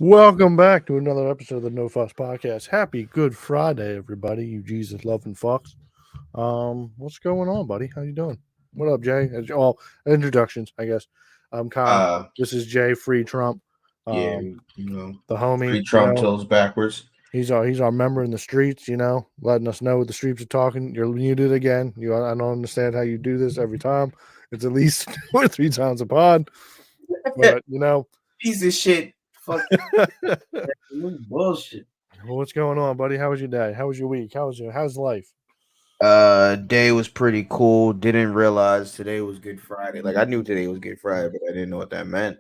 Welcome back to another episode of the No Fuss Podcast. Happy Good Friday, everybody! You Jesus loving fucks. What's going on, buddy? How you doing? What up, Jay? All introductions, I guess. I'm Kyle. Uh, This is Jay Free Trump. yeah, The homie. free Trump tills backwards. He's our member in the streets. Letting us know what the streets are talking. You're muted again. I don't understand how you do this every time. It's at least 2 or 3 times a pod. But Piece of shit. Fuck bullshit. What's going on, buddy? How was your day? How was your week? How's life? Day was pretty cool. Didn't realize today was Good Friday. Like I knew today was Good Friday, but I didn't know what that meant.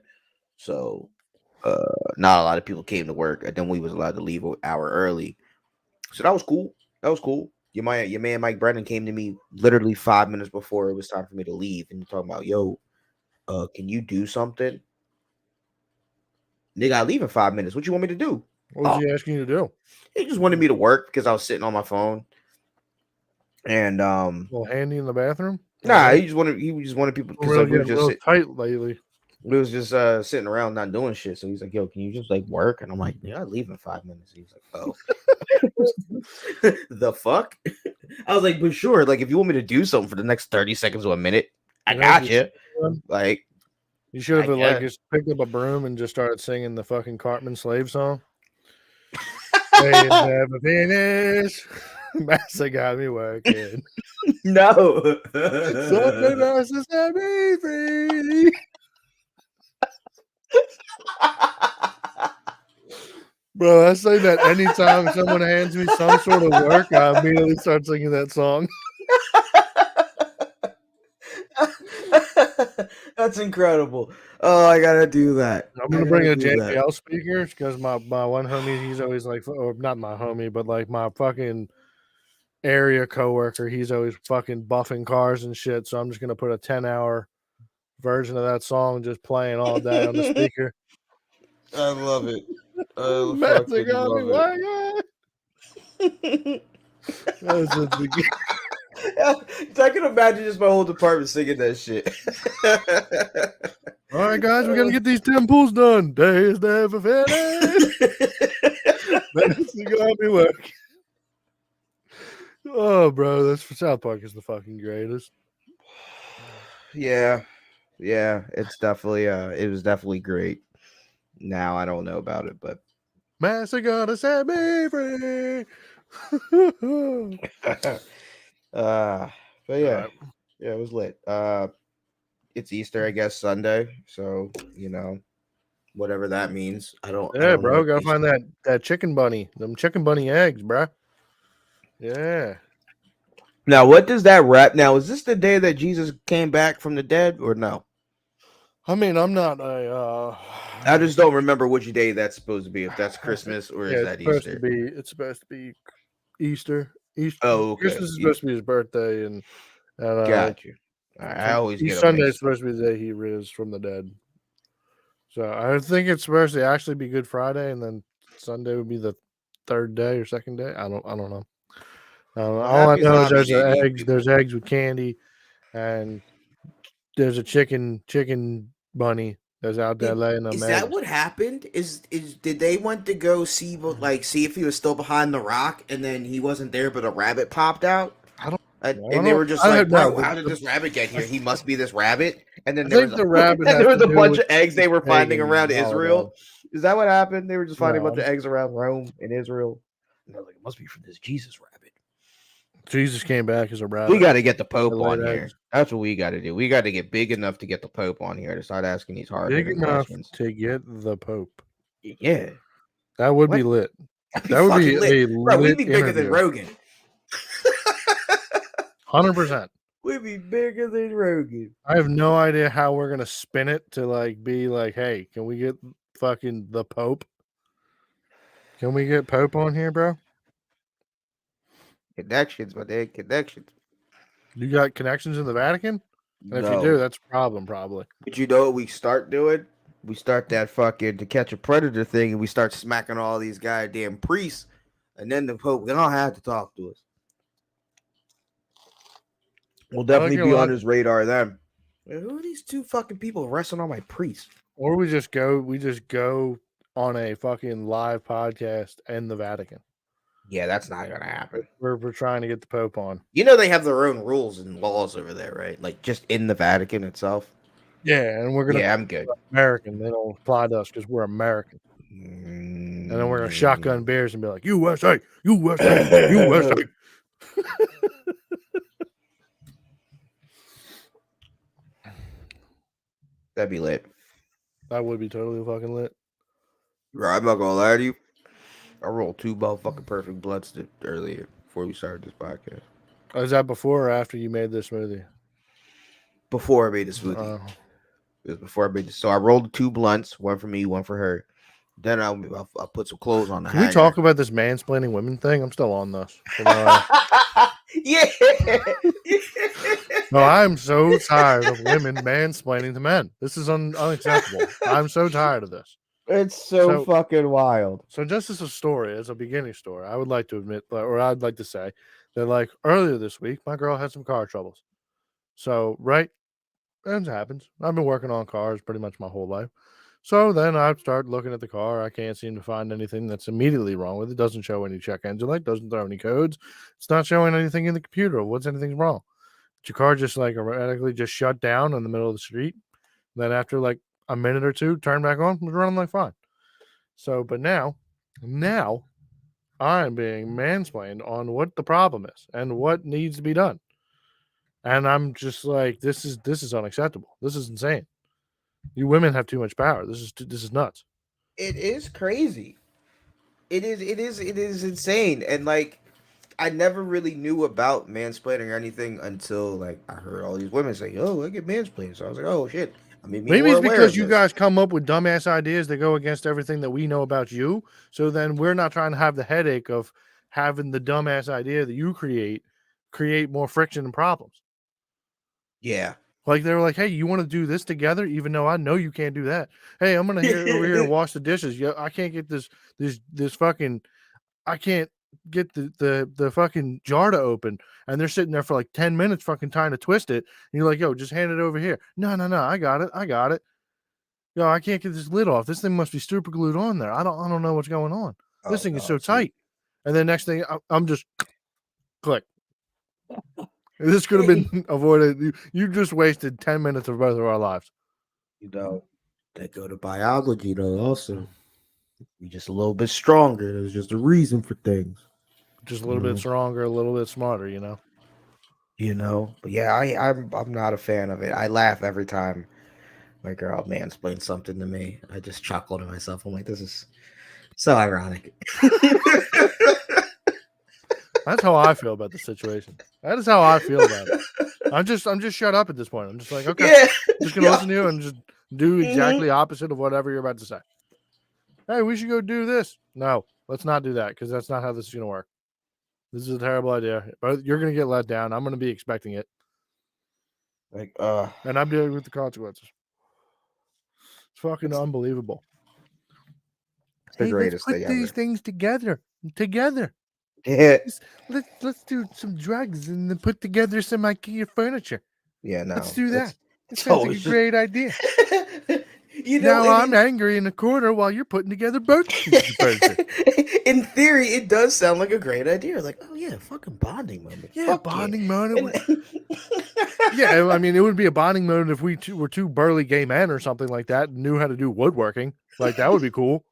So not a lot of people came to work, and then we was allowed to leave an hour early. So that was cool. Your man Mike Brennan came to me literally 5 minutes before it was time for me to leave, and you're talking about, yo, can you do something? Nigga, I leave in 5 minutes. What you want me to do? What was he asking you to do? He just wanted me to work because I was sitting on my phone. And a little handy in the bathroom? Nah, he just wanted people because we were just tight lately. We was just sitting around not doing shit. So he's like, yo, can you just like work? And I'm like, yeah, I leave in 5 minutes. He's like, oh. The fuck? I was like, but sure, like if you want me to do something for the next 30 seconds or a minute, I got you. Like you should have just picked up a broom and just started singing the fucking Cartman slave song. Days never finish. Massa got me working. No. Something else to set me free. Bro, I say that anytime someone hands me some sort of work, I immediately start singing that song. That's incredible. Oh, I gotta do that. I'm gonna bring a JBL speaker because my one homie, he's always like, or not my homie, but like my fucking area coworker, he's always fucking buffing cars and shit. So I'm just gonna put a 10-hour version of that song just playing all day on the speaker. I love it. I can imagine just my whole department singing that shit. All right, guys, we gotta get these 10 pulls done. Days never finish. That's got me working. Oh, bro, that's for South Park is the fucking greatest. Yeah, it's definitely it was definitely great. Now I don't know about it, but Massa gonna set me free. But yeah, it was lit. It's Easter, I guess, Sunday, so whatever that means. I don't. Yeah, bro, gotta find that chicken bunny, them chicken bunny eggs, bro. Yeah. Now, what does that wrap? Now, is this the day that Jesus came back from the dead, or no? I mean, I'm not I just don't remember which day that's supposed to be. If that's Christmas or is that Easter? It's supposed to be Easter. Oh, okay. Christmas is supposed to be his birthday, and got you. I always get Sunday is supposed to be the day he rose from the dead. So I think it's supposed to actually be Good Friday, and then Sunday would be the third day or second day. I don't know. All I know is there's eggs. There's eggs with candy, and there's a chicken bunny that's out there laying them eggs. Is that what happened? Is did they want to go see if he was still behind the rock, and then he wasn't there, but a rabbit popped out? And they were just like, bro, how did this rabbit get here? He must be this rabbit. And then there was a bunch of eggs they were finding around Israel. Is that what happened? They were just finding a bunch of eggs around Rome and Israel. And they're like, it must be from this Jesus rabbit. Jesus came back as a rabbit. We got to get the Pope on here. That's what we got to do. We got to get big enough to get the Pope on here to start asking these hard questions. To get the Pope. Yeah. That would be lit. That would be lit. Bro, we'd be bigger than Rogan. 100%. We'd be bigger than Rogan. I have no idea how we're gonna spin it to like be like, hey, can we get fucking the Pope? Can we get Pope on here, bro? Connections, my dad. Connections. You got connections in the Vatican? And if you do, that's a problem, probably. But you know what we start doing? We start that fucking To Catch a Predator thing, and we start smacking all these goddamn priests, and then the Pope, they don't have to talk to us. We'll definitely be on his radar then. Who are these two fucking people arresting all my priests? Or we just go on a fucking live podcast in the Vatican. Yeah, that's not gonna happen. We're trying to get the Pope on. You know they have their own rules and laws over there, right? Like just in the Vatican itself. Yeah, and we're gonna Yeah, I'm good. American. They don't apply to us because we're American. And then we're gonna shotgun beers and be like, USA, USA, USA. That'd be lit. That would be totally fucking lit. Right, I'm not gonna lie to you. I rolled 2 fucking perfect bloods earlier before we started this podcast. Is that before or after you made this smoothie? Before I made the smoothie. It was before I made this. So I rolled 2 blunts, one for me, one for her. Then I put some clothes on the Can we talk about this mansplaining women thing? I'm still on this. Yeah. No, I'm so tired of women mansplaining to men. This is unacceptable. I'm so tired of this. It's so fucking wild. So just as a story, as a beginning story, I would like to admit, or I'd like to say that, like, earlier this week, my girl had some car troubles. So, right, it happens. I've been working on cars pretty much my whole life. So then I start looking at the car. I can't seem to find anything that's immediately wrong with it. Doesn't show any check engine light. Doesn't throw any codes. It's not showing anything in the computer. What's anything wrong? Your car just like erratically just shut down in the middle of the street. Then after like a minute or two, turn back on, was running like fine. So, but now I'm being mansplained on what the problem is and what needs to be done. And I'm just like, this is unacceptable. This is insane. You women have too much power. This is nuts. It is crazy. It is insane. And like I never really knew about mansplaining or anything until like I heard all these women say, "Oh, I get mansplained." So I was like, "Oh shit." I mean, maybe it's because you guys come up with dumbass ideas that go against everything that we know about you. So then we're not trying to have the headache of having the dumbass idea that you create more friction and problems. Yeah. Like they were like, "Hey, you want to do this together?" Even though I know you can't do that. Hey, I'm gonna over here and wash the dishes. Yeah, I can't get this fucking. I can't get the fucking jar to open, and they're sitting there for like 10 minutes, fucking trying to twist it. And you're like, "Yo, just hand it over here." No, I got it. Yo, I can't get this lid off. This thing must be super glued on there. I don't know what's going on. This thing is so tight. And then next thing, I'm just click. This could have been avoided. You just wasted 10 minutes of both of our lives. You know, they go to biology though. Also, you're just a little bit stronger. There's just a reason for things. Just a little bit stronger, a little bit smarter. But yeah, I'm not a fan of it. I laugh every time my girl mansplains something to me. I just chuckle to myself. I'm like, this is so ironic. That's how I feel about the situation. That is how I feel about it. I'm just shut up at this point. I'm just like, okay, Yeah. I'm just gonna listen to you and just do exactly opposite of whatever you're about to say. Hey, we should go do this. No, let's not do that because that's not how this is gonna work. This is a terrible idea. But you're gonna get let down. I'm gonna be expecting it. Like, and I'm dealing with the consequences. It's fucking unbelievable. The greatest let's put these things together. Yeah. Let's do some drugs and then put together some IKEA furniture. Yeah, no. Let's do that. It sounds like a great idea. I'm angry in the corner while you're putting together both pieces of furniture. In theory, it does sound like a great idea. Like, oh yeah, fucking bonding moment. Yeah, bonding moment. Yeah, I mean, it would be a bonding moment if we were two burly gay men or something like that and knew how to do woodworking. Like, that would be cool.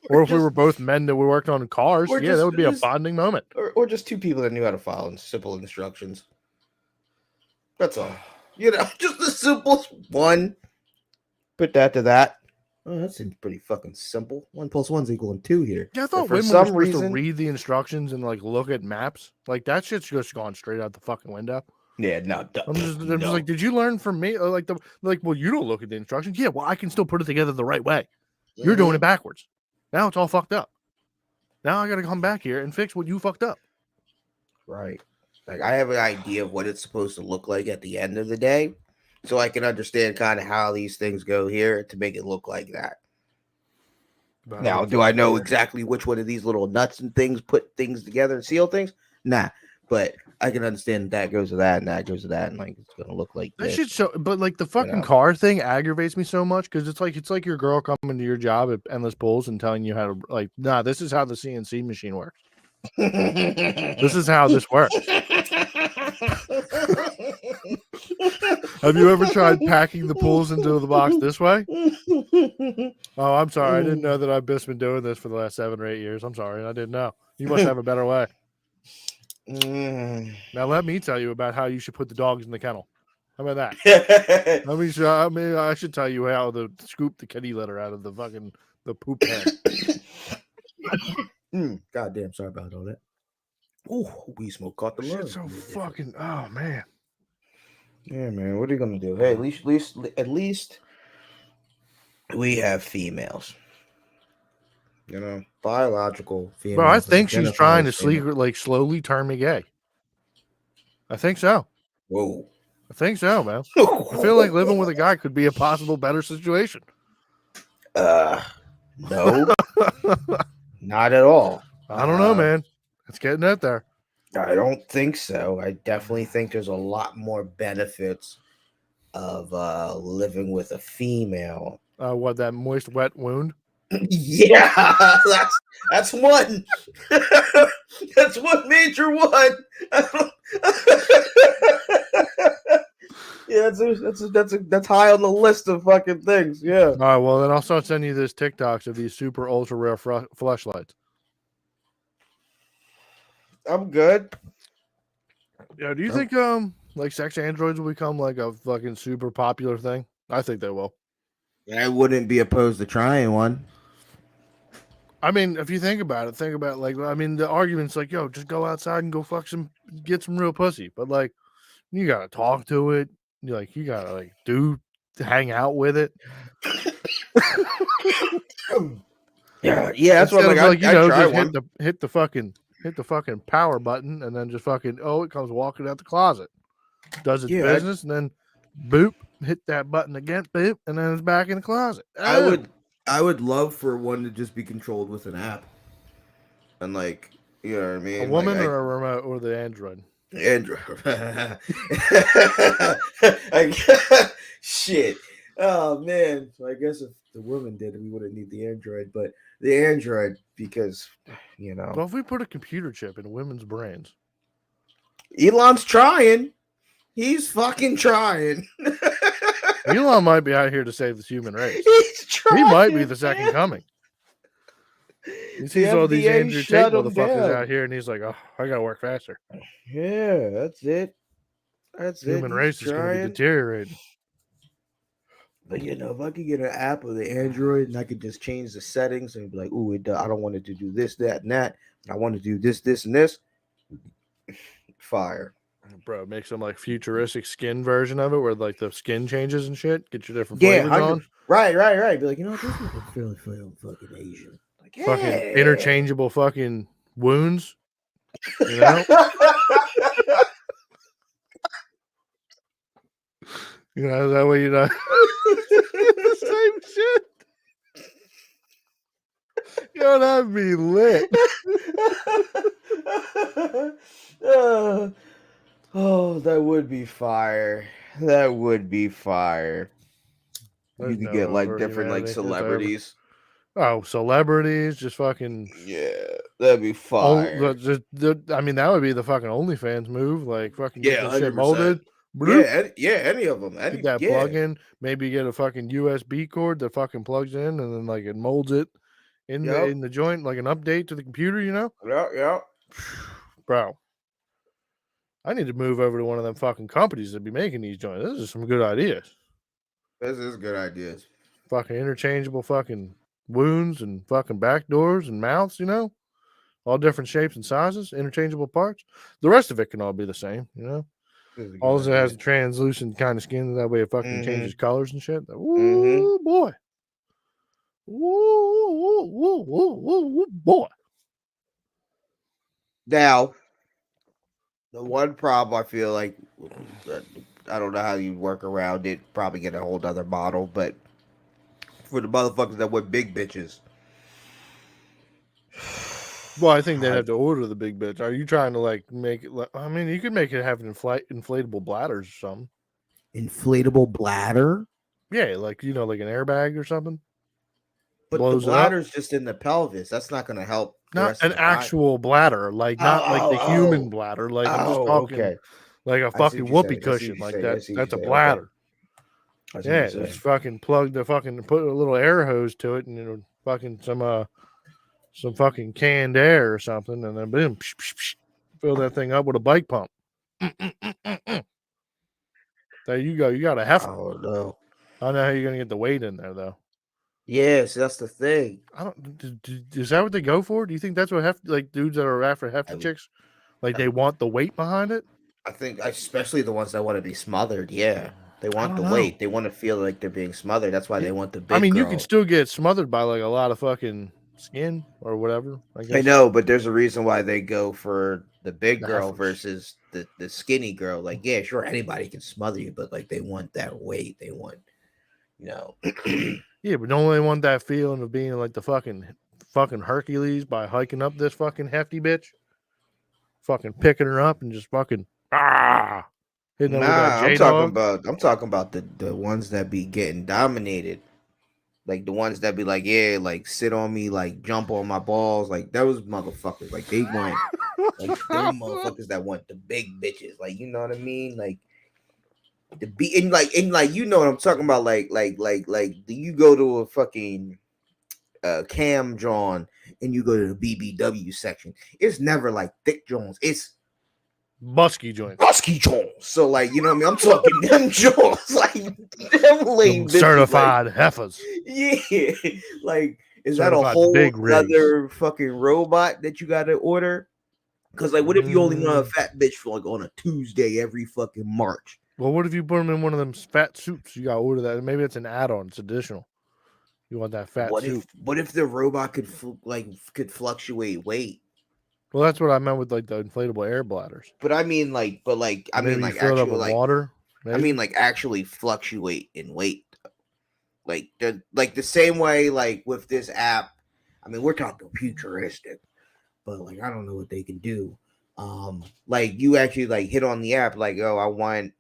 Or if we were both men that we worked on cars, that would be a bonding moment. Or just two people that knew how to follow simple instructions. That's all. Just the simplest one. Put that to that. Oh, that seems pretty fucking simple. 1 + 1 = 2 here. Yeah, I thought women were supposed to read the instructions and like look at maps. Like that shit's just gone straight out the fucking window. Yeah, no. I'm just like, did you learn from me? Well, you don't look at the instructions. Yeah, well, I can still put it together the right way. You're doing it backwards. Now it's all fucked up. Now I got to come back here and fix what you fucked up. Right. Like I have an idea of what it's supposed to look like at the end of the day, so I can understand kind of how these things go here to make it look like that. Now, do I know exactly which one of these little nuts and things put things together and seal things? Nah. But I can understand that goes to that and that goes to that, and like it's gonna look like That this. shit so, but like the fucking know. car thing aggravates me so much because it's like your girl coming to your job at Endless Pools and telling you how to like, nah, this is how the CNC machine works. This is how this works. Have you ever tried packing the pools into the box this way? Oh, I'm sorry. I didn't know that I've just been doing this for the last 7 or 8 years. I'm sorry. I didn't know. You must have a better way. Now let me tell you about how you should put the dogs in the kennel. How about that? I should tell you how to scoop the kitty litter out of the fucking the poop pan. God damn, sorry about all that. Oh, we smoke caught the love. Shit's so fucking. Oh man. Yeah, man. What are you gonna do? Hey, at least we have females. You know, biological females. Bro, I think she's trying to slowly turn me gay. I think so. Whoa. I think so, man. I feel like living with a guy could be a possible better situation. No. Not at all. I don't know, man. It's getting out there. I don't think so. I definitely think there's a lot more benefits of living with a female. What, that moist, wet wound? Yeah, that's one. That's one major one. Yeah, that's high on the list of fucking things. Yeah. All right, well then I'll start sending you this TikToks of these super ultra rare fleshlights. I'm good. Yeah, do you think like sex androids will become like a fucking super popular thing? I think they will. I wouldn't be opposed to trying one. I mean, if you think about it, the argument's like, yo, just go outside and go get some real pussy. But like, you gotta talk to it. You gotta hang out with it. Yeah, that's what I hit the fucking power button and then just fucking it comes walking out the closet, does its business, and then boop, hit that button again, boop, and then it's back in the closet. I would love for one to just be controlled with an app, and like, you know what I mean, a woman or a remote or the Android. Android. Shit. Oh man. So I guess if the woman did, we wouldn't need the Android, but the Android, because Well, if we put a computer chip in women's brains, Elon's trying. He's fucking trying. Elon might be out here to save the human race. He's trying. He might be the second coming. He sees all these Andrew Tate motherfuckers out here, and he's like, "Oh, I gotta work faster." Yeah, that's it. Human race is going to be deteriorating. But if I could get an app of the Android and I could just change the settings and be like, "Ooh, I don't want it to do this, that, and that. I want to do this, this, and this." Fire, bro. Make some like futuristic skin version of it, where like the skin changes and shit. Get your different flavors on. Right. Be like, this is fucking Asian. Like, fucking interchangeable fucking wounds. You know. That way the same shit. That'd be lit. Oh, that would be fire. That would be fire. You could get like different like celebrities. Oh, celebrities, just fucking that'd be fire. I mean, that would be the fucking OnlyFans move. Like fucking get the shit 100%. molded. Any of them. Get that plug in. Maybe get a fucking USB cord that fucking plugs in, and then like it molds it in the joint, like an update to the computer. Yeah. Bro, I need to move over to one of them fucking companies that be making these joints. This is some good ideas. This is good ideas. Fucking interchangeable fucking wounds and fucking back doors and mouths, all different shapes and sizes, interchangeable parts. The rest of it can all be the same, All it has a translucent kind of skin, that way it fucking changes colors and shit. Ooh, boy. Ooh, boy. Now, the one problem I feel like, I don't know how you work around it, probably get a whole other model, but for the motherfuckers that want big bitches, Well, I think they'd have to order the big bitch. Are you trying to like make it? I mean, you could make it have inflatable bladders or something. Inflatable bladder, Yeah, like like an airbag or something. but the Blows it up. bladder's just in the pelvis. That's not going to help the Not rest an of the body. actual bladder, like not like the human bladder. Like I'm just talking okay. like a I see fucking what you're whoopee saying. I see cushion what you're like saying. I that. see what That's a you're saying. bladder. I see what Yeah, you're saying. just fucking plug the fucking put a little air hose to it and fucking some fucking canned air or something, and then boom, psh, psh, psh, fill that thing up with a bike pump. There you go. You got a heifer. Oh no. I don't know how you're gonna get the weight in there though. Yes, that's the thing. I don't. Is that what they go for? Do you think that's what like dudes that are after hefty chicks, like they want the weight behind it? I think, especially the ones that want to be smothered. Yeah, they want the weight. They want to feel like they're being smothered. That's why they want the big. I mean, you girl. can still get smothered by like a lot of fucking skin or whatever. I guess. I know, but there's a reason why they go for the big The girl heifers. versus the skinny girl. Like, yeah, sure, anybody can smother you, but like they want that weight. They want, Yeah, but don't they want that feeling of being like the fucking Hercules by hiking up this fucking hefty bitch, fucking picking her up and just fucking hitting her with that I'm J-Dog? talking about the ones that be getting dominated. Like the ones that be like, yeah, like sit on me, like jump on my balls, like those motherfuckers. Like they want, like them motherfuckers that want the big bitches. Like you know what I mean? Like the be and like you know what I'm talking about. Like do you go to a fucking Cam John and you go to the BBW section? It's never like thick Jones. It's Busky joint. Busky Jones. So like you know what I mean? I'm talking them Jones, like them lame bitches, certified like, heifers. Yeah, like is Certified that a whole big other fucking robot that you got to order? Because like, what if you only want a fat bitch for like on a Tuesday every fucking March? Well, what if you put them in one of them fat suits? You got to order that. Maybe it's an add-on. It's additional. You want that fat suit? What if the robot could fluctuate weight? Well, that's what I meant with like the inflatable air bladders. But I mean, like, I mean, like, fill it up actually, with like, water. Maybe? I mean, like, actually fluctuate in weight. Like the same way, like with this app. I mean, we're talking futuristic, but like, I don't know what they can do. Like you actually like hit on the app, like, oh, I want,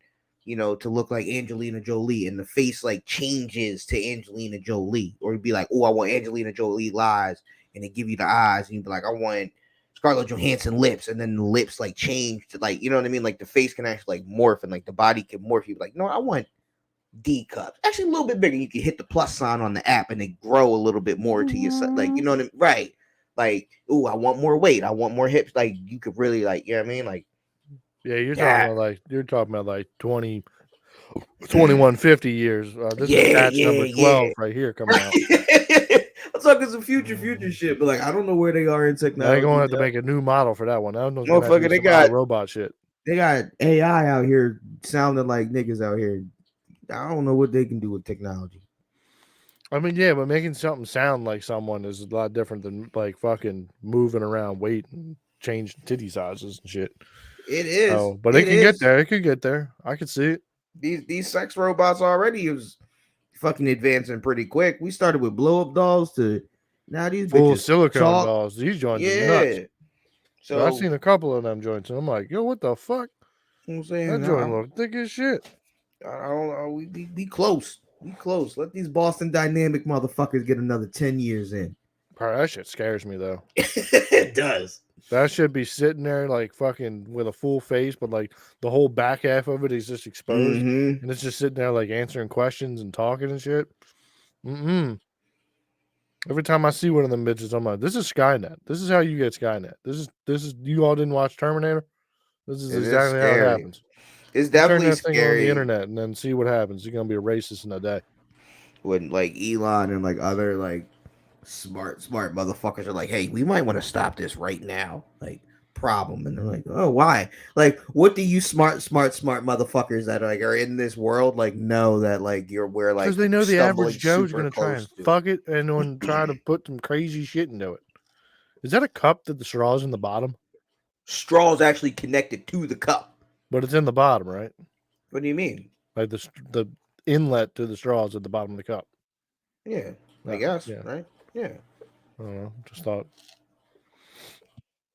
to look like Angelina Jolie, and the face like changes to Angelina Jolie, or you'd be like, oh, I want Angelina Jolie eyes, and they give you the eyes, and you'd be like, I want Scarlett Johansson lips, and then the lips like change to like, you know what I mean? Like the face can actually like morph, and like the body can morph. You'd be like, no, I want D cups, actually a little bit bigger. You can hit the plus sign on the app, and they grow a little bit more to your like, you know what I mean? Right? Like, ooh, I want more weight. I want more hips. Like you could really like, you know what I mean? Like, yeah, you're talking about like 2150 years. This is patch number 12 right here coming out. I'm talking some future shit, but like I don't know where they are in technology. They're going to have to make a new model for that one. Motherfucker, they got robot shit. They got AI out here sounding like niggas out here. I don't know what they can do with technology. I mean, yeah, but making something sound like someone is a lot different than like fucking moving around weight and changing titty sizes and shit. It is. But it can get there. It could get there. I could see it. These sex robots already is fucking advancing pretty quick. We started with blow up dolls to now these full bitches silicone dolls. These joints are nuts. So I've seen a couple of them joints, and I'm like, yo, what the fuck? You know what I'm saying? That joint look thick as shit. I don't know. We close. We close. Let these Boston Dynamic motherfuckers get another 10 years in. Bro, that shit scares me though. It does. That should be sitting there like fucking with a full face, but like the whole back half of it is just exposed, and it's just sitting there like answering questions and talking and shit. Every time I see one of them bitches, I'm like, this is Skynet. This is how you get Skynet. This is you all didn't watch Terminator? This is exactly how it happens. It's definitely turn that scary. Thing on the internet and then see what happens. You're gonna be a racist in a day. When like Elon and like other like smart motherfuckers are like, hey, we might want to stop this right now. Like problem. And they're like, oh, why? Like, what do you smart motherfuckers that like are in this world like know that like we're like, because they know the average Joe's gonna try and fuck it and then try to put some crazy shit into it. Is that a cup that the straw's in the bottom? Straw's actually connected to the cup, but it's in the bottom, right? What do you mean? Like the inlet to the straw is at the bottom of the cup. Yeah, I guess. Yeah. Right? Yeah. I don't know. Just thought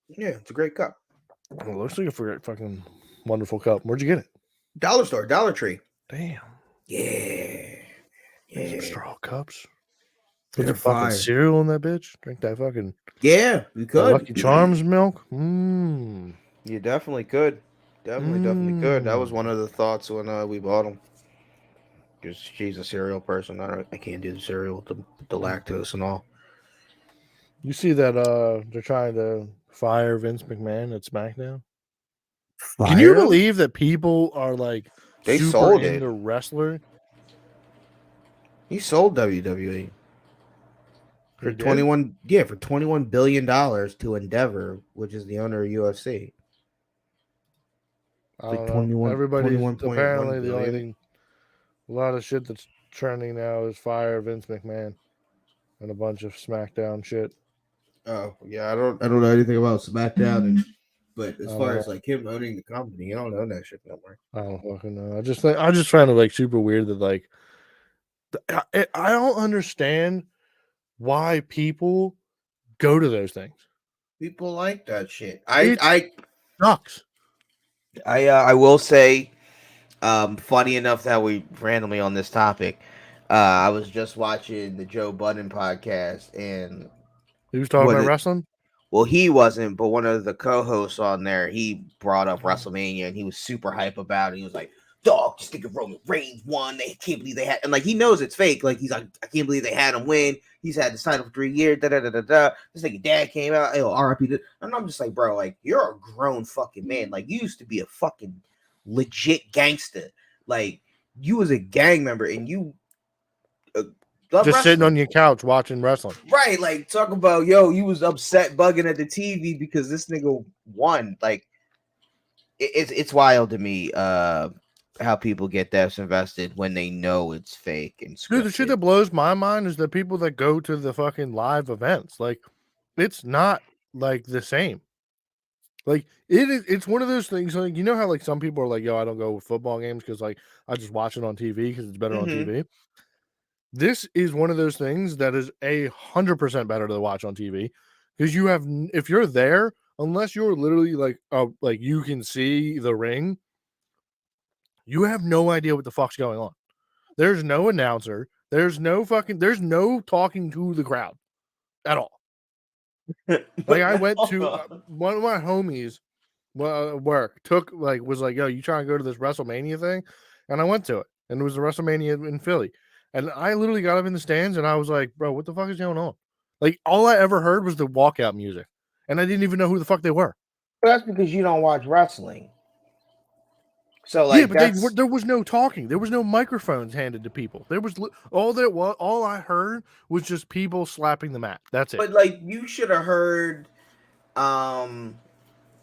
Yeah, it's a great cup. It looks like a fucking wonderful cup. Where'd you get it? Dollar store, Dollar Tree. Damn. Yeah. Make some Yeah. straw cups. Put They're some fucking fire. cereal in that bitch. Drink that fucking Yeah, you could. Lucky Charms milk. Mmm. You definitely could. Definitely could. That was one of the thoughts when we bought them. Because she's a cereal person. I can't do the cereal with the lactose and all. You see that they're trying to fire Vince McMahon at SmackDown? Can you believe that people are like They super sold it. into wrestler? He sold WWE for He did? $21 billion to Endeavor, which is the owner of UFC. I Like don't know. Everybody's 21.1 apparently the only billion. thing. A lot of shit that's trending now is fire Vince McMahon and a bunch of SmackDown shit. Oh yeah, I don't know anything about SmackDown, but as I far don't as like him owning the company, I don't own that shit no more. I don't fucking know. I just find it like super weird that like I don't understand why people go to those things. People like that shit. Sucks. I will say, funny enough that we randomly on this topic, I was just watching the Joe Budden podcast, and He was talking about wrestling. Well, he wasn't, but one of the co-hosts on there, he brought up WrestleMania, and he was super hype about it. He was like, "Dog, just think of Roman Reigns won. They can't believe they had," and like he knows it's fake. Like he's like, "I can't believe they had him win. He's had the title for 3 years." Da da da da da. This nigga dad came out. Yo, RIP. And I'm just like, bro, like you're a grown fucking man. Like you used to be a fucking legit gangster. Like you was a gang member, and you. Just sitting on your couch watching wrestling. Right, like talk about you was upset bugging at the TV because this nigga won. Like it's wild to me how people get that invested when they know it's fake and scripted. Dude, the shit that blows my mind is the people that go to the fucking live events. Like it's not like the same. Like it's one of those things. Like you know how like some people are like, "Yo, I don't go with football games because like I just watch it on TV because it's better on TV." This is one of those things that is 100% better to watch on TV because you have, if you're there, unless you're literally like you can see the ring, you have no idea what the fuck's going on. There's no announcer. There's no talking to the crowd at all. Like I went to one of my homies work was like, "Yo, you trying to go to this WrestleMania thing?" And I went to it, and it was a WrestleMania in Philly. And I literally got up in the stands and I was like, bro, what the fuck is going on? Like, all I ever heard was the walkout music. And I didn't even know who the fuck they were. But that's because you don't watch wrestling. So, like, yeah, but there was no talking. There was no microphones handed to people. There was all I heard was just people slapping the mat. That's it. But, like, you should have heard,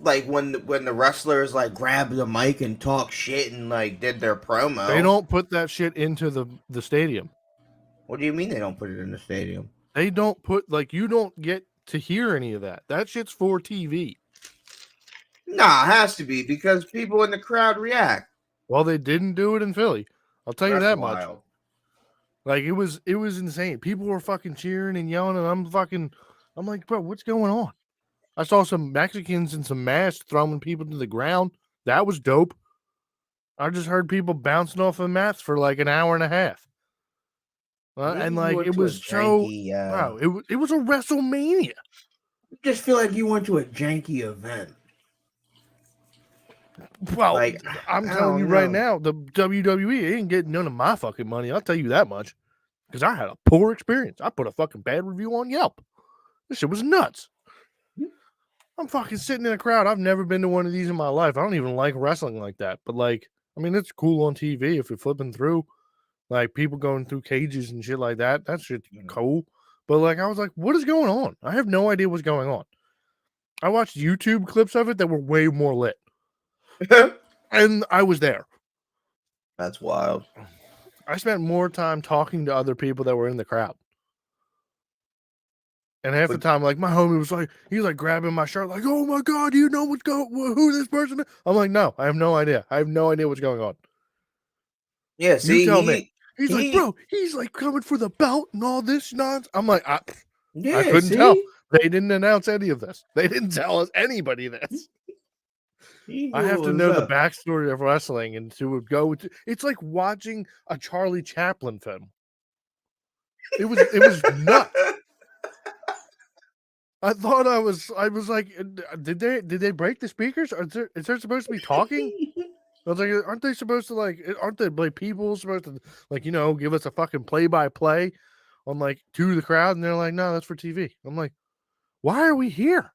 like, when the wrestlers, like, grabbed the mic and talk shit and, like, did their promo. They don't put that shit into the stadium. What do you mean they don't put it in the stadium? They don't put, like, you don't get to hear any of that. That shit's for TV. Nah, it has to be because people in the crowd react. Well, they didn't do it in Philly. I'll tell you that much. Like, it was insane. People were fucking cheering and yelling, and I'm like, bro, what's going on? I saw some Mexicans in some masks throwing people to the ground. That was dope. I just heard people bouncing off the mats for like an hour and a half. And like it was so wow, it was a WrestleMania. I just feel like you went to a janky event. Well, like, I'm telling you right now, the WWE ain't getting none of my fucking money. I'll tell you that much. Because I had a poor experience. I put a fucking bad review on Yelp. This shit was nuts. I'm fucking sitting in a crowd. I've never been to one of these in my life. I don't even like wrestling like that. But like, I mean, it's cool on TV if you're flipping through. Like people going through cages and shit like that. That shit's cool. But like, I was like, what is going on? I have no idea what's going on. I watched YouTube clips of it that were way more lit. And I was there. That's wild. I spent more time talking to other people that were in the crowd. And half the time, like my homie was like, he was like grabbing my shirt, like, "Oh my god, do you know who this person is?" I'm like, "No, I have no idea. I have no idea what's going on." Yeah, see, you tell me. He's like, "Bro, he's like coming for the belt and all this nonsense." I'm like, I couldn't tell They didn't announce any of this. They didn't tell us anybody this. I have to know the backstory of wrestling and to go to. It's like watching a Charlie Chaplin film. It was nuts. I thought I was like, did they break the speakers? Is there supposed to be talking? I was like, aren't they supposed to aren't they like people supposed to give us a fucking play-by-play on to the crowd? And they're like, no, that's for TV. I'm like, why are we here?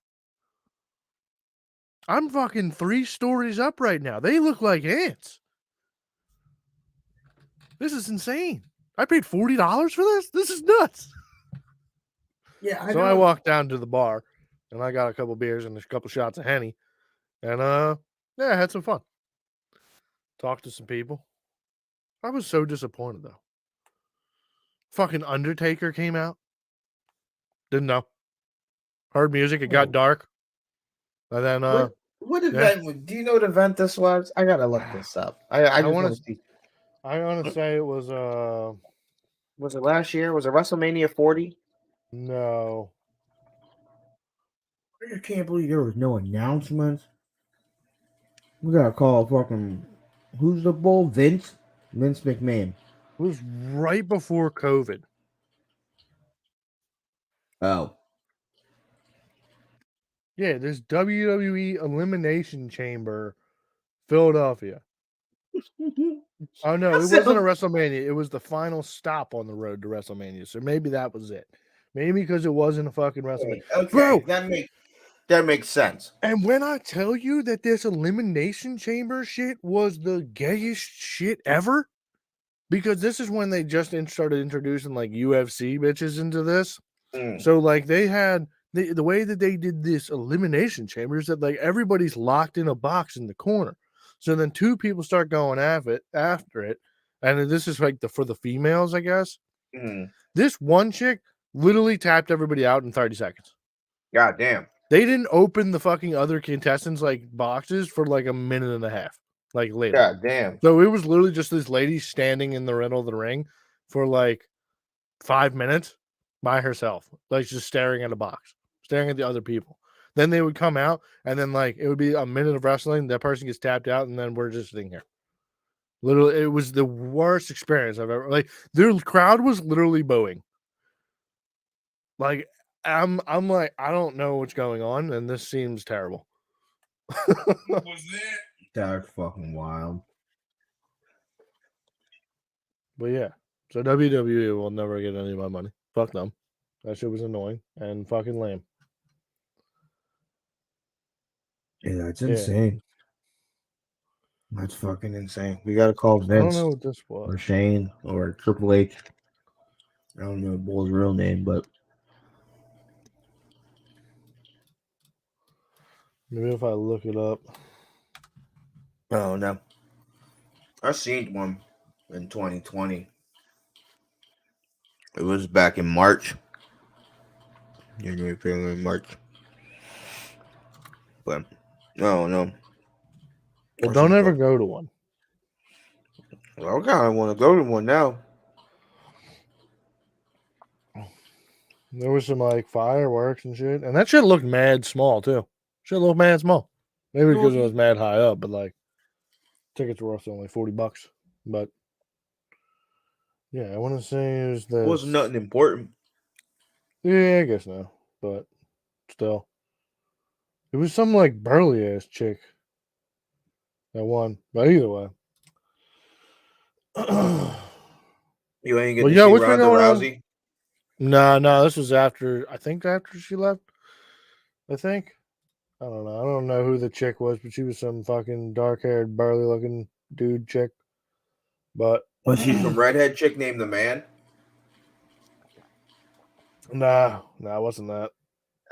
I'm fucking 3 stories up right now. They look like ants. This is insane. I paid $40 for this? This is nuts. Yeah, I walked down to the bar and I got a couple beers and a couple shots of Henny. And I had some fun. Talked to some people. I was so disappointed though. Fucking Undertaker came out. Didn't know. Heard music, it got dark. And then what event? Do you know what event this was? I gotta look this up. I want to see. I want to say it was Was it last year? Was it WrestleMania 40? No. I just can't believe there was no announcements. We gotta call fucking who's the bull? Vince McMahon. It was right before COVID. Oh. Yeah, there's WWE Elimination Chamber, Philadelphia. Oh no, it wasn't a WrestleMania. It was the final stop on the road to WrestleMania. So maybe that was it. Maybe because it wasn't a fucking WrestleMania. Okay, bro, that makes sense. And when I tell you that this Elimination Chamber shit was the gayest shit ever, because this is when they just started introducing UFC bitches into this. So they had the way that they did this Elimination Chamber is that everybody's locked in a box in the corner. So then 2 people start going after it, and this is for the females, I guess. This one chick literally tapped everybody out in 30 seconds. God damn. They didn't open the fucking other contestants boxes for a minute and a half, later. God damn. So it was literally just this lady standing in the middle of the ring for 5 minutes by herself, just staring at a box, staring at the other people. Then they would come out, and then it would be a minute of wrestling. That person gets tapped out, and then we're just sitting here. Literally, it was the worst experience I've ever. Their crowd was literally booing. I'm I don't know what's going on, and this seems terrible. What was that? That's fucking wild. But yeah, so WWE will never get any of my money. Fuck them. That shit was annoying and fucking lame. Yeah, that's insane. That's fucking insane. We gotta call Vince. I don't know what this was. Or Shane or Triple H. I don't know Bull's real name, but maybe if I look it up. Oh no. I seen one in 2020. It was back in March. January, March. But no. Well, don't ever go to one. Well, I kind of want to go to one now. There was some fireworks and shit, and that shit looked mad small too. Shit looked mad small. Maybe because it was mad high up, but tickets were also only $40. But yeah, I want to say it was the. It wasn't nothing important. Yeah, I guess no, but still, it was some burly ass chick that won. But either way, you ain't getting to see Ronda Rousey. No, this was after. I think after she left. I think. I don't know. I don't know who the chick was, but she was some fucking dark-haired, burly-looking dude chick. But was she some redhead chick named the Man? Nah, it wasn't that.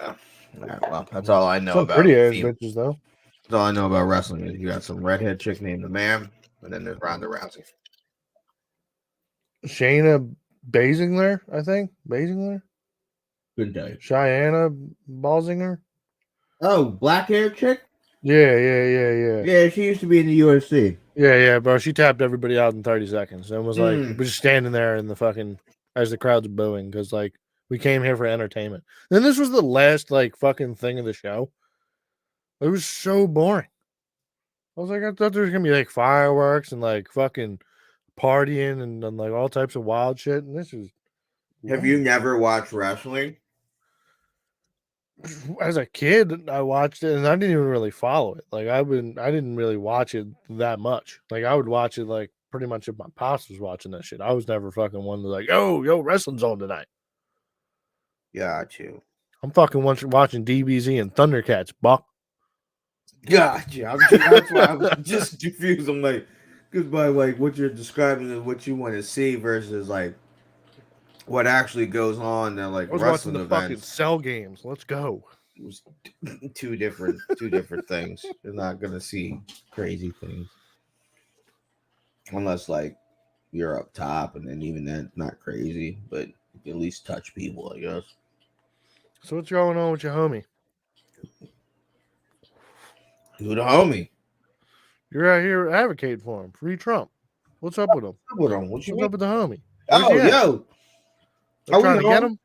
Yeah. Right, well, that's all I know some about. Pretty ass bitches though. That's all I know about wrestling. Is you got some redhead chick named the Man, and then there's Ronda Rousey. Shayna Baszler, I think. Baszler? Good day. Cheyenne Balzinger. Oh, black hair chick? Yeah. Yeah, she used to be in the UFC. Yeah, bro. She tapped everybody out in 30 seconds and was was just standing there in the fucking as the crowd's booing because We came here for entertainment. Then this was the last like fucking thing of the show. It was so boring. I was like, I thought there was gonna be like fireworks and like fucking partying and like all types of wild shit. And this is Have you never watched wrestling? as a kid, I watched it and I didn't even really follow it. Like I didn't really watch it that much. Like I would watch it like pretty much if my pops was watching that shit. I was never fucking one to like, yo, wrestling's on tonight. Got you. I'm fucking watching DBZ and Thundercats, Buck. Got you. That's why I was just confused. I'm like, because by like what you're describing is what you want to see versus like what actually goes on in like I was watching wrestling the fucking events. Cell games. Let's go. It was two different things. You're not gonna see crazy things unless like you're up top, and then even then not crazy, but you can at least touch people, I guess. So what's going on with your homie? Who the homie? You're out here advocating for him. Free Trump. What's up with him? What on? What you What's mean? up with the homie? Oh, Where's he at? yo. They're Are we trying to get home? him?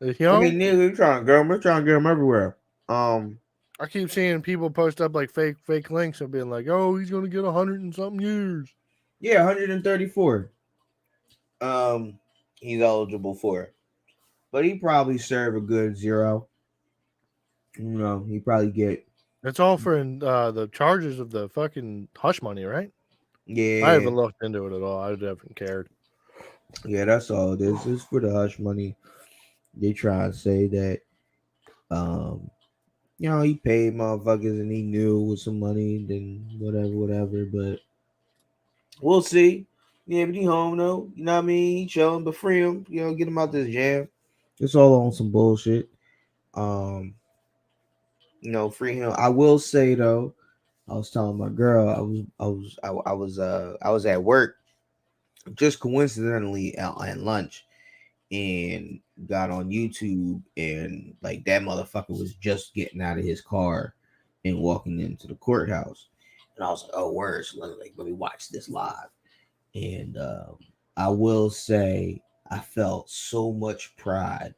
Is he I home? mean, nigga, we're trying to get him. We're trying to get him everywhere. I keep seeing people post up like fake links and being like, "Oh, he's gonna get 100 and something years." Yeah, 134. He's eligible for it, but he probably serve a good 0. You know, he probably get It's all for the charges of the fucking hush money, right? yeah. I haven't looked into it at all. I haven't cared. Yeah, that's all it is. It's for the hush money. They try to say that, you know, he paid motherfuckers and he knew with some money, then whatever. But we'll see. Yeah, but he home though. You know what I mean? He chilling, but free him. You know, get him out this jam. It's all on some bullshit. You know, free him. I will say though, I was telling my girl, I was at work, just coincidentally at lunch, and got on YouTube, and like that motherfucker was just getting out of his car and walking into the courthouse, and I was like, oh, words, like let me watch this live, and I will say I felt so much pride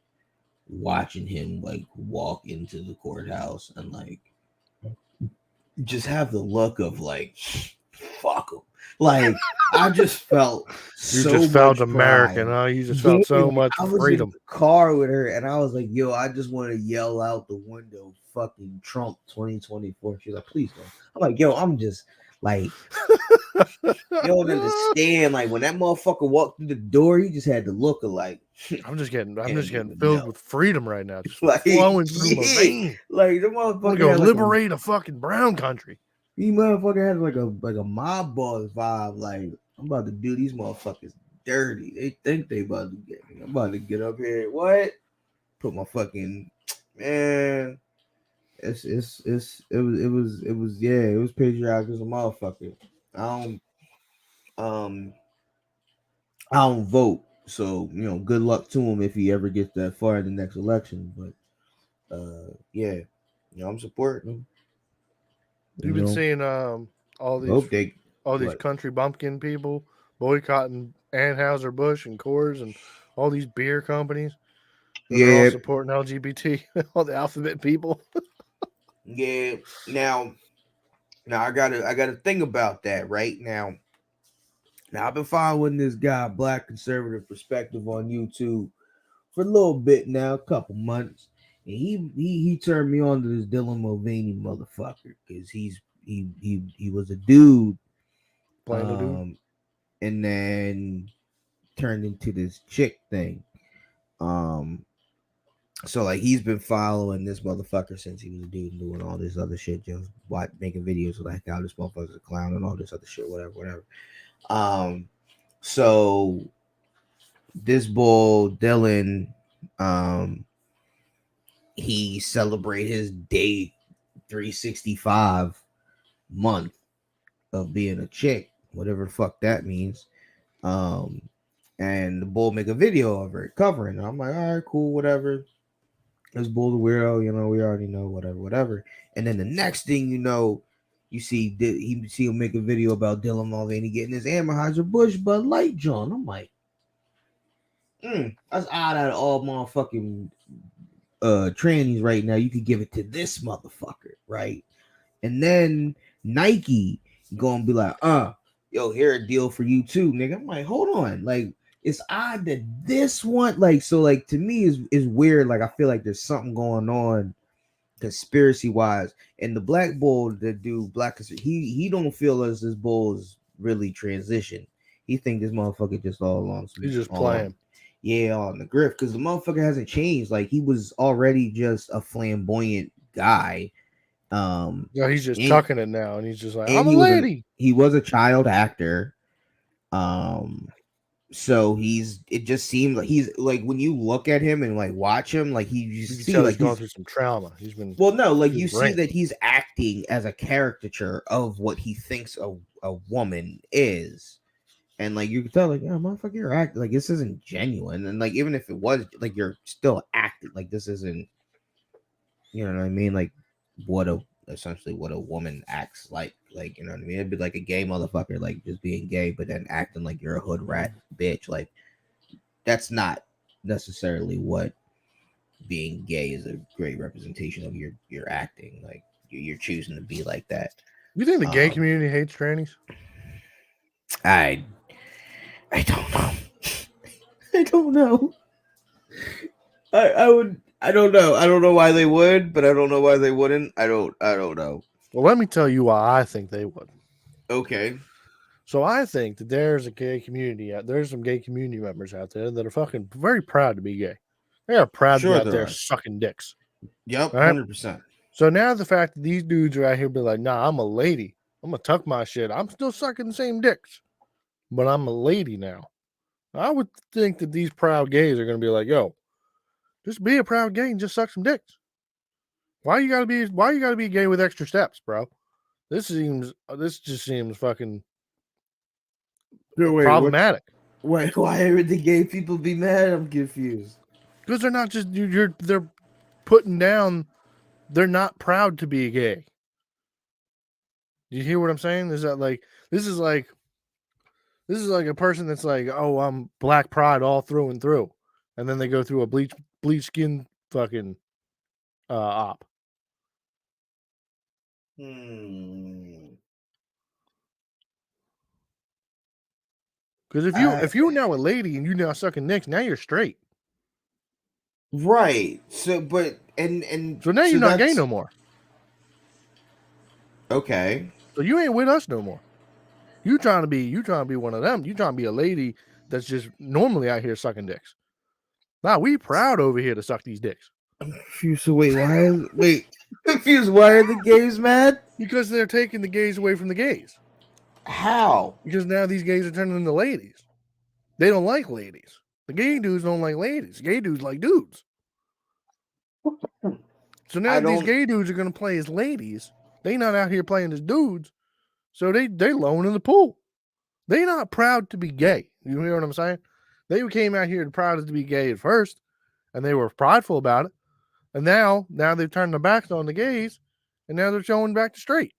watching him like walk into the courthouse and like just have the look of like fuck him. Like I just felt You so just felt much American, pride. huh? You just felt so Yeah, much I was freedom. in the car with her and I was like, yo, I just want to yell out the window, fucking Trump 2024. She's like, please don't. I'm like, yo, I'm just like you don't understand. Like when that motherfucker walked through the door, he just had the look of like I'm just getting even filled know. with freedom right now. Just Like, flowing through my yeah. veins. Like the I'm gonna motherfucker go had like liberate a fucking brown country. he motherfucker had like a mob boss vibe. Like I'm about to do these motherfuckers dirty. They think they about to get me. I'm about to get up here. What? Put my fucking man. It was patriotic as a motherfucker. I don't vote, so you know, good luck to him if he ever gets that far in the next election. But yeah, you know, I'm supporting him. You've been seeing all these country bumpkin people boycotting Anheuser-Busch and Coors and all these beer companies. And they're all supporting LGBT, all the alphabet people. Yeah. Now I gotta think about that right now. Now I've been following this guy, Black Conservative Perspective, on YouTube for a little bit now, a couple months. And he turned me on to this Dylan Mulvaney motherfucker because he was a dude, and then turned into this chick thing. So like he's been following this motherfucker since he was a dude and doing all this other shit, just making videos like how this motherfucker's a clown and all this other shit, whatever. So this bull Dylan, he celebrate his day 365 month of being a chick, whatever the fuck that means. And the bull make a video of her covering. I'm like, all right, cool, whatever. This bull's a weirdo, you know, we already know, whatever. And then the next thing you know, you see him make a video about Dylan Mulvaney getting his Anheuser-Busch Bud Light John. I'm like, That's odd out of all motherfucking trannies right now. You could give it to this motherfucker, right? And then Nike gonna be like, yo, here a deal for you too, nigga. I'm like, hold on, like it's odd that this one, like, so like to me is weird. Like I feel like there's something going on conspiracy wise. And the Black Bull, the dude, he don't feel as this bull is really transitioned. He think this motherfucker just all along. He's just playing. Yeah, on the grift, because the motherfucker hasn't changed. Like he was already just a flamboyant guy. Yeah, he's just tucking it now, and he's just like, and I'm a lady. He was a child actor. So it just seemed like he's like when you look at him and like watch him, like you see like he's going through some trauma. He's been you see that he's acting as a caricature of what he thinks a woman is. And like you can tell, like, yeah, motherfucker, you're acting like this isn't genuine. And like even if it was, like you're still acting like this isn't, you know what I mean? Like essentially what a woman acts like, you know what I mean? It'd be like a gay motherfucker, like just being gay, but then acting like you're a hood rat bitch. Like that's not necessarily what being gay is a great representation of your acting. Like you're choosing to be like that. You think the gay community hates trannies? I don't know. I don't know. I don't know. I don't know why they would, but I don't know why they wouldn't. I don't know. Well, let me tell you why I think they would. Okay. So I think that there's a gay community there's some gay community members out there that are fucking very proud to be gay. They are proud to be out there sucking dicks. Yep, right? 100%. So now the fact that these dudes are out here be like, nah, I'm a lady. I'm gonna tuck my shit. I'm still sucking the same dicks, but I'm a lady now. I would think that these proud gays are gonna be like, yo, just be a proud gay and just suck some dicks. Why you gotta be gay with extra steps, bro? This just seems fucking problematic. Why would the gay people be mad? I'm confused. Because they're not just they're putting down. They're not proud to be gay. Do you hear what I'm saying? Is that like this is like a person that's like, oh, I'm black pride all through and through, and then they go through a bleach skin fucking op. Because if you're now a lady and you're now sucking dicks, now you're straight. Right. So but and so now you're not gay no more. Okay. So you ain't with us no more. You trying to be one of them. You trying to be a lady that's just normally out here sucking dicks. Nah, we proud over here to suck these dicks. I'm confused. So wait, confused. Why are the gays mad? Because they're taking the gays away from the gays. How? Because now these gays are turning into ladies. They don't like ladies. The gay dudes don't like ladies. Gay dudes like dudes. So now these gay dudes are going to play as ladies. They not out here playing as dudes. So they loan in the pool. They not proud to be gay. You hear what I'm saying? They came out here proud to be gay at first, and they were prideful about it. And now they've turned their backs on the gays, and now they're showing back to straight.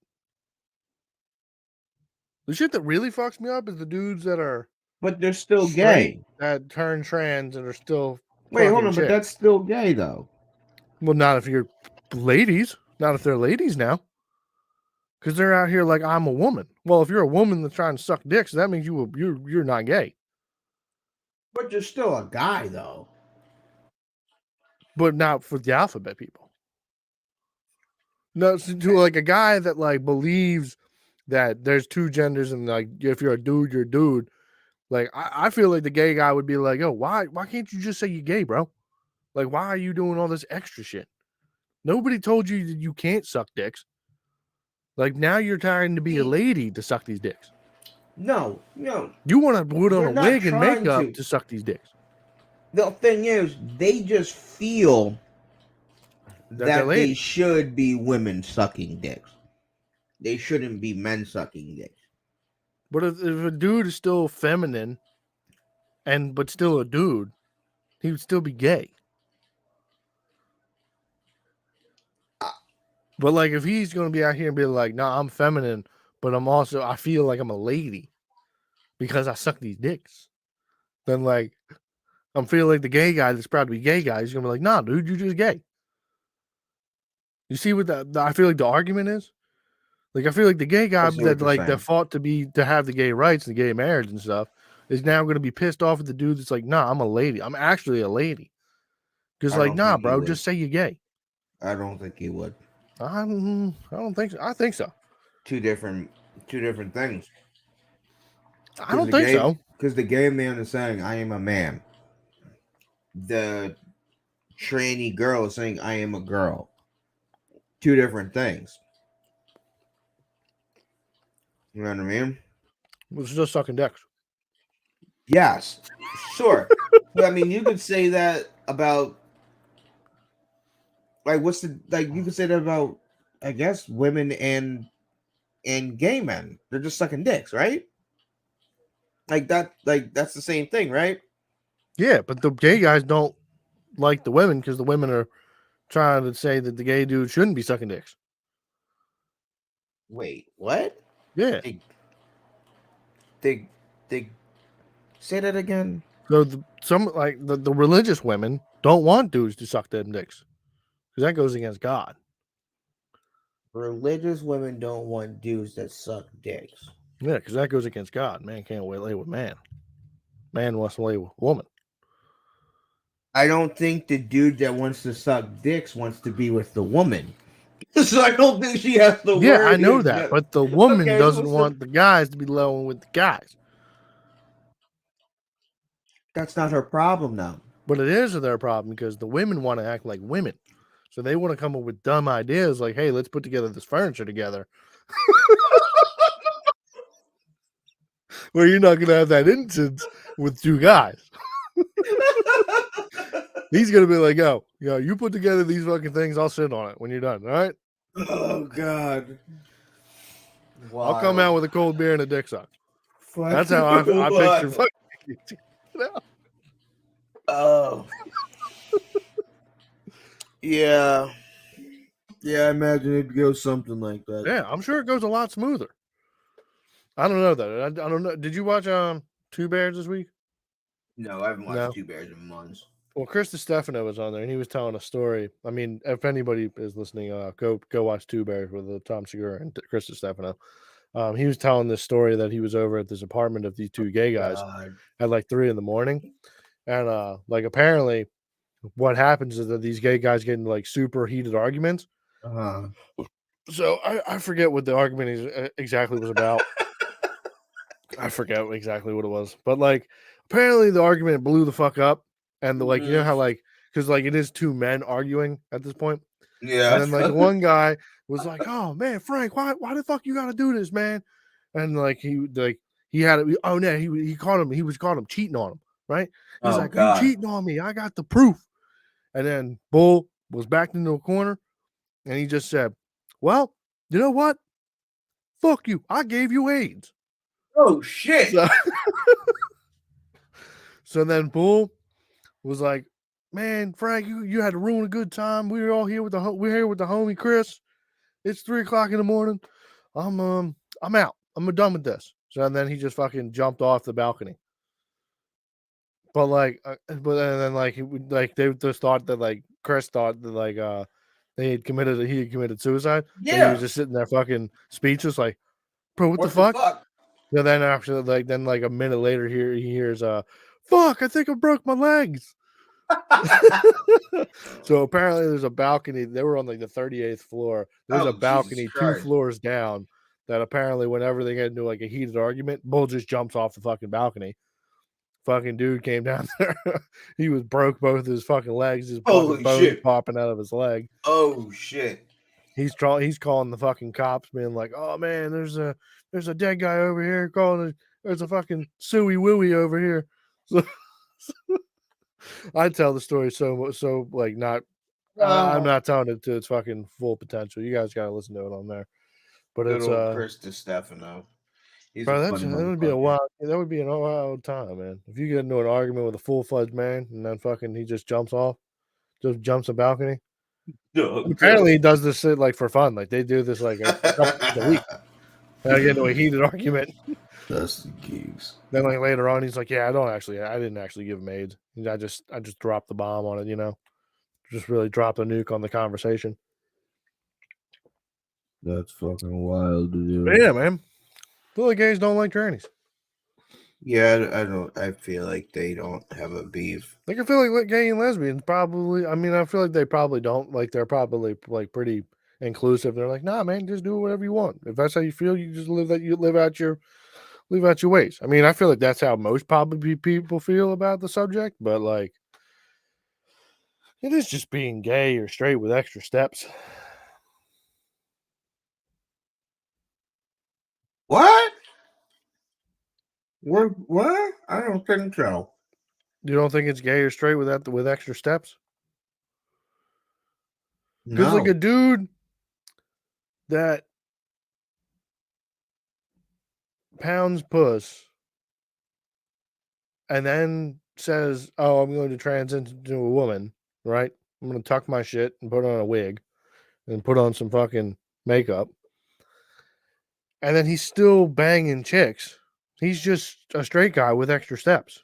The shit that really fucks me up is the dudes that are, but they're still gay, that turn trans and are still. Wait, hold on, but that's still gay though. Well, not if you're ladies. Not if they're ladies now. Because they're out here like, I'm a woman. Well, if you're a woman that's trying to suck dicks, that means you're not gay. But you're still a guy, though. But not for the alphabet people. No, to like a guy that like believes that there's two genders and like if you're a dude, you're a dude. Like I feel like the gay guy would be like, yo, why can't you just say you're gay, bro? Like, why are you doing all this extra shit? Nobody told you that you can't suck dicks. Like now you're trying to be a lady to suck these dicks. No. You want to put on a wig and makeup to suck these dicks. The thing is, they just feel that they should be women sucking dicks. They shouldn't be men sucking dicks. But if a dude is still feminine but still a dude, he would still be gay. But like if he's going to be out here and be like, nah, I'm feminine, but I feel like I'm a lady because I suck these dicks. Then like I'm feeling like the gay guy that's proud to be gay guy. He's gonna be like, nah, dude, you're just gay. You see what I feel like the argument is? Like, I feel like the gay guy I see what that you're like that saying. fought to have the gay rights and gay marriage and stuff is now gonna be pissed off at the dude that's like, nah, I'm a lady. I'm actually a lady. Because I like, don't nah, think he bro, would. just say you're gay. I don't think he would. I don't think so. I think so. Two different things. I don't think so. Because the gay man is saying, I am a man. The tranny girl is saying, I am a girl. Two different things. You know what I mean? It's just sucking dicks. Yes, sure. But I mean, you could say that about, like, you could say that about, I guess, women and gay men. They're just sucking dicks, right? Like that's the same thing, right? Yeah, but the gay guys don't like the women because the women are trying to say that the gay dude shouldn't be sucking dicks. Wait, what? Yeah. They say that again. So the religious women don't want dudes to suck them dicks because that goes against God. Religious women don't want dudes that suck dicks. Yeah, because that goes against God. Man can't lay with man. Man wants to lay with woman. I don't think the dude that wants to suck dicks wants to be with the woman. So I don't think she has to. Yeah, I know that, but the woman doesn't want the guys to be laying with the guys. That's not her problem now. But it is their problem because the women want to act like women. So they want to come up with dumb ideas like, hey, let's put together this furniture together. Where you're not going to have that instance with two guys. He's going to be like, yo, you put together these fucking things. I'll sit on it when you're done. All right. Oh, God. Wow. I'll come out with a cold beer and a dick suck. That's how I picture fucking. Oh. Yeah. Yeah, I imagine it'd go something like that. Yeah, I'm sure it goes a lot smoother. I don't know though. I don't know. Did you watch Two Bears this week? No, I haven't watched Two Bears in months. Well, Chris DiStefano was on there, and he was telling a story. I mean, if anybody is listening, go watch Two Bears with Tom Segura and Chris DiStefano. He was telling this story that he was over at this apartment of these two gay guys at like 3 a.m, and like apparently, what happens is that these gay guys get in like super heated arguments. So I forget what the argument exactly was about. I forget exactly what it was, but like apparently the argument blew the fuck up, and like you know how like because like it is two men arguing at this point, yeah. And then like one guy was like, "Oh man, Frank, why the fuck you gotta do this, man?" And like he had it. Oh no, he caught him. He was caught him cheating on him, right? He's like, God. "You cheating on me? I got the proof." And then Bull was backed into a corner, and he just said, "Well, you know what? Fuck you. I gave you AIDS." Oh shit. So then Bull was like, "Man, Frank, you had to ruin a good time. We were all here with we're here with the homie Chris. It's 3 o'clock in the morning. I'm out. I'm done with this." So then he just fucking jumped off the balcony. But like, then like they just thought that like Chris thought that like he had committed suicide. Yeah. And he was just sitting there fucking speechless, like, "Bro, what the fuck?" And then after like a minute later, he hears "Fuck, I think I broke my legs." So apparently there's a balcony. They were on like the 38th floor. There's a balcony 2 floors down that apparently whenever they get into like a heated argument, Bull just jumps off the fucking balcony. Fucking dude came down there. He was broke both his fucking legs. His fucking bones popping out of his leg. Oh shit. He's calling the fucking cops, being like, "Oh man, there's a dead guy over here. There's a fucking suey wooey over here." So I tell the story so like not. I'm not telling it to its fucking full potential. You guys gotta listen to it on there. But it's Chris DiStefano. Bro, that would be an wild time, man. If you get into an argument with a full-fledged man and then fucking he just jumps a balcony. Apparently he does this shit like for fun. Like they do this like a couple times a week. And I get into a heated argument. That's the geeks. Then like later on, he's like, "Yeah, I didn't actually give him AIDS. I just dropped the bomb on it, you know, just really dropped a nuke on the conversation." That's fucking wild to do. But yeah, man, I feel like gays don't like trannies. Yeah, I don't. I feel like they don't have a beef. Like I feel like gay and lesbians probably. I mean, I feel like they probably don't. Like they're probably like pretty inclusive. They're like, nah, man, just do whatever you want. If that's how you feel, you just live out your ways. I mean, I feel like that's how most probably people feel about the subject. But like, it is just being gay or straight with extra steps. What? What? I don't think so. You don't think it's gay or straight with extra steps? Because like a dude that pounds puss and then says, "Oh, I'm going to transition into a woman," right? I'm going to tuck my shit and put on a wig and put on some fucking makeup. And then he's still banging chicks. He's just a straight guy with extra steps.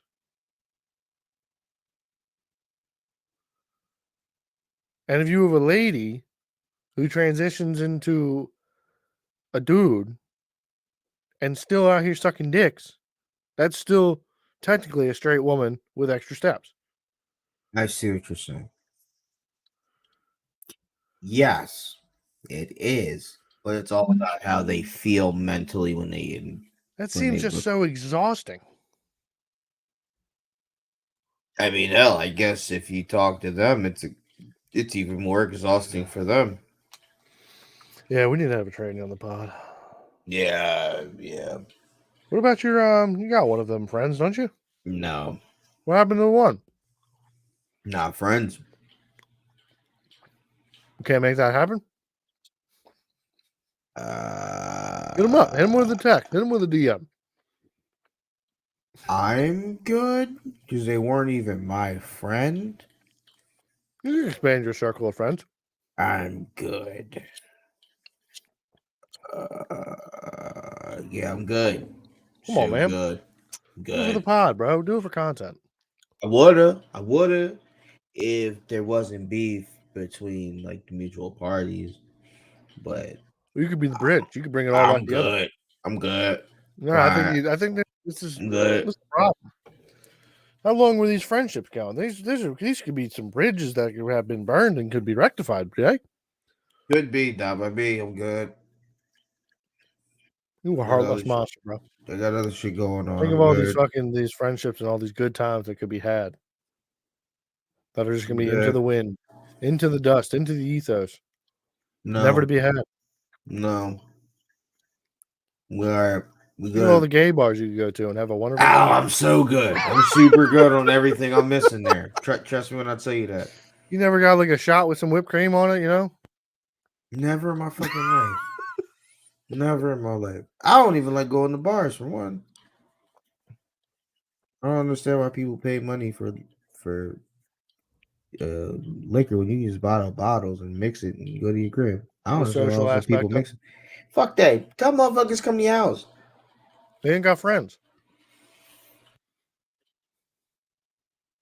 And if you have a lady who transitions into a dude and still out here sucking dicks, that's still technically a straight woman with extra steps. I see what you're saying. Yes, it is, but it's all about how they feel mentally when they. That seems just so exhausting. I mean, hell, I guess if you talk to them, it's even more exhausting for them. Yeah, we need to have a training on the pod. Yeah. What about your you got one of them friends, don't you? No, What happened to the one? not friends. You can't make that happen? Hit him up. Hit him with a text. Hit him with a DM. I'm good because they weren't even my friend. You can expand your circle of friends. I'm good. Yeah, I'm good. Come on, man. Good. Do it for the pod, bro. Do it for content. I woulda, if there wasn't beef between like the mutual parties, but You could be the bridge. You could bring it all back together. I'm good. No, I think that this is good. This is the problem. How long were these friendships going? These could be some bridges that could have been burned and could be rectified, right? Could be, W. I'm good. You a heartless monster, bro. I got other shit going on. Think of all these friendships and all these good times that could be had. That are just gonna be into the wind, into the dust, into the ethos. No. Never to be had. No. We are. You know all the gay bars you could go to and have a wonderful. I'm so good. I'm super good on everything I'm missing there. Trust me when I tell you that. You never got like a shot with some whipped cream on it, you know? Never in my fucking life. Never in my life. I don't even like going to bars for one. I don't understand why people pay money for liquor when you can just bottle bottles and mix it and go to your crib. I don't understand why people mix it. Fuck that. Tell motherfuckers come to your house. They ain't got friends.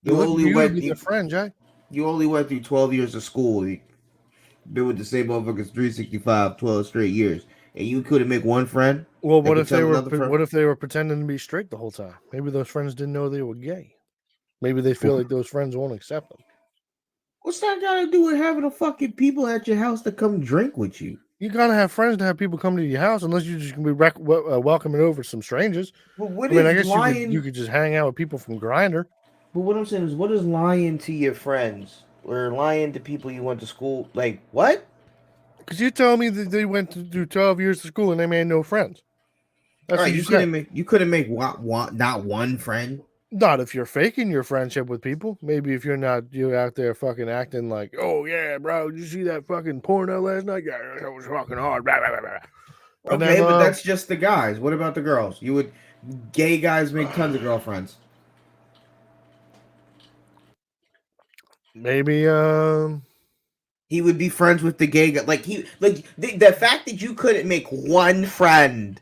You only went through friend, Jay. You only went through 12 years of school. You been with the same motherfuckers 365, 12 straight years. And you couldn't make one friend? Well, what if they were pretending to be straight the whole time? Maybe those friends didn't know they were gay. Maybe they feel like those friends won't accept them. What's that got to do with having a fucking people at your house to come drink with you? You gotta have friends to have people come to your house, unless you're just gonna be welcoming over some strangers. Well, I guess you could just hang out with people from Grindr. But what I'm saying is, what is lying to your friends or lying to people you went to school? Like what? Because you tell me that they went to do 12 years of school and they made no friends. That's right. You couldn't make not one friend. Not if you're faking your friendship with people. Maybe if you're out there fucking acting like, oh yeah, bro, did you see that fucking porno last night? Yeah, that was fucking hard. Blah, blah, blah, blah. Okay, but that's just the guys. What about the girls? Gay guys make tons of girlfriends. Maybe he would be friends with the gay guy. The fact that you couldn't make one friend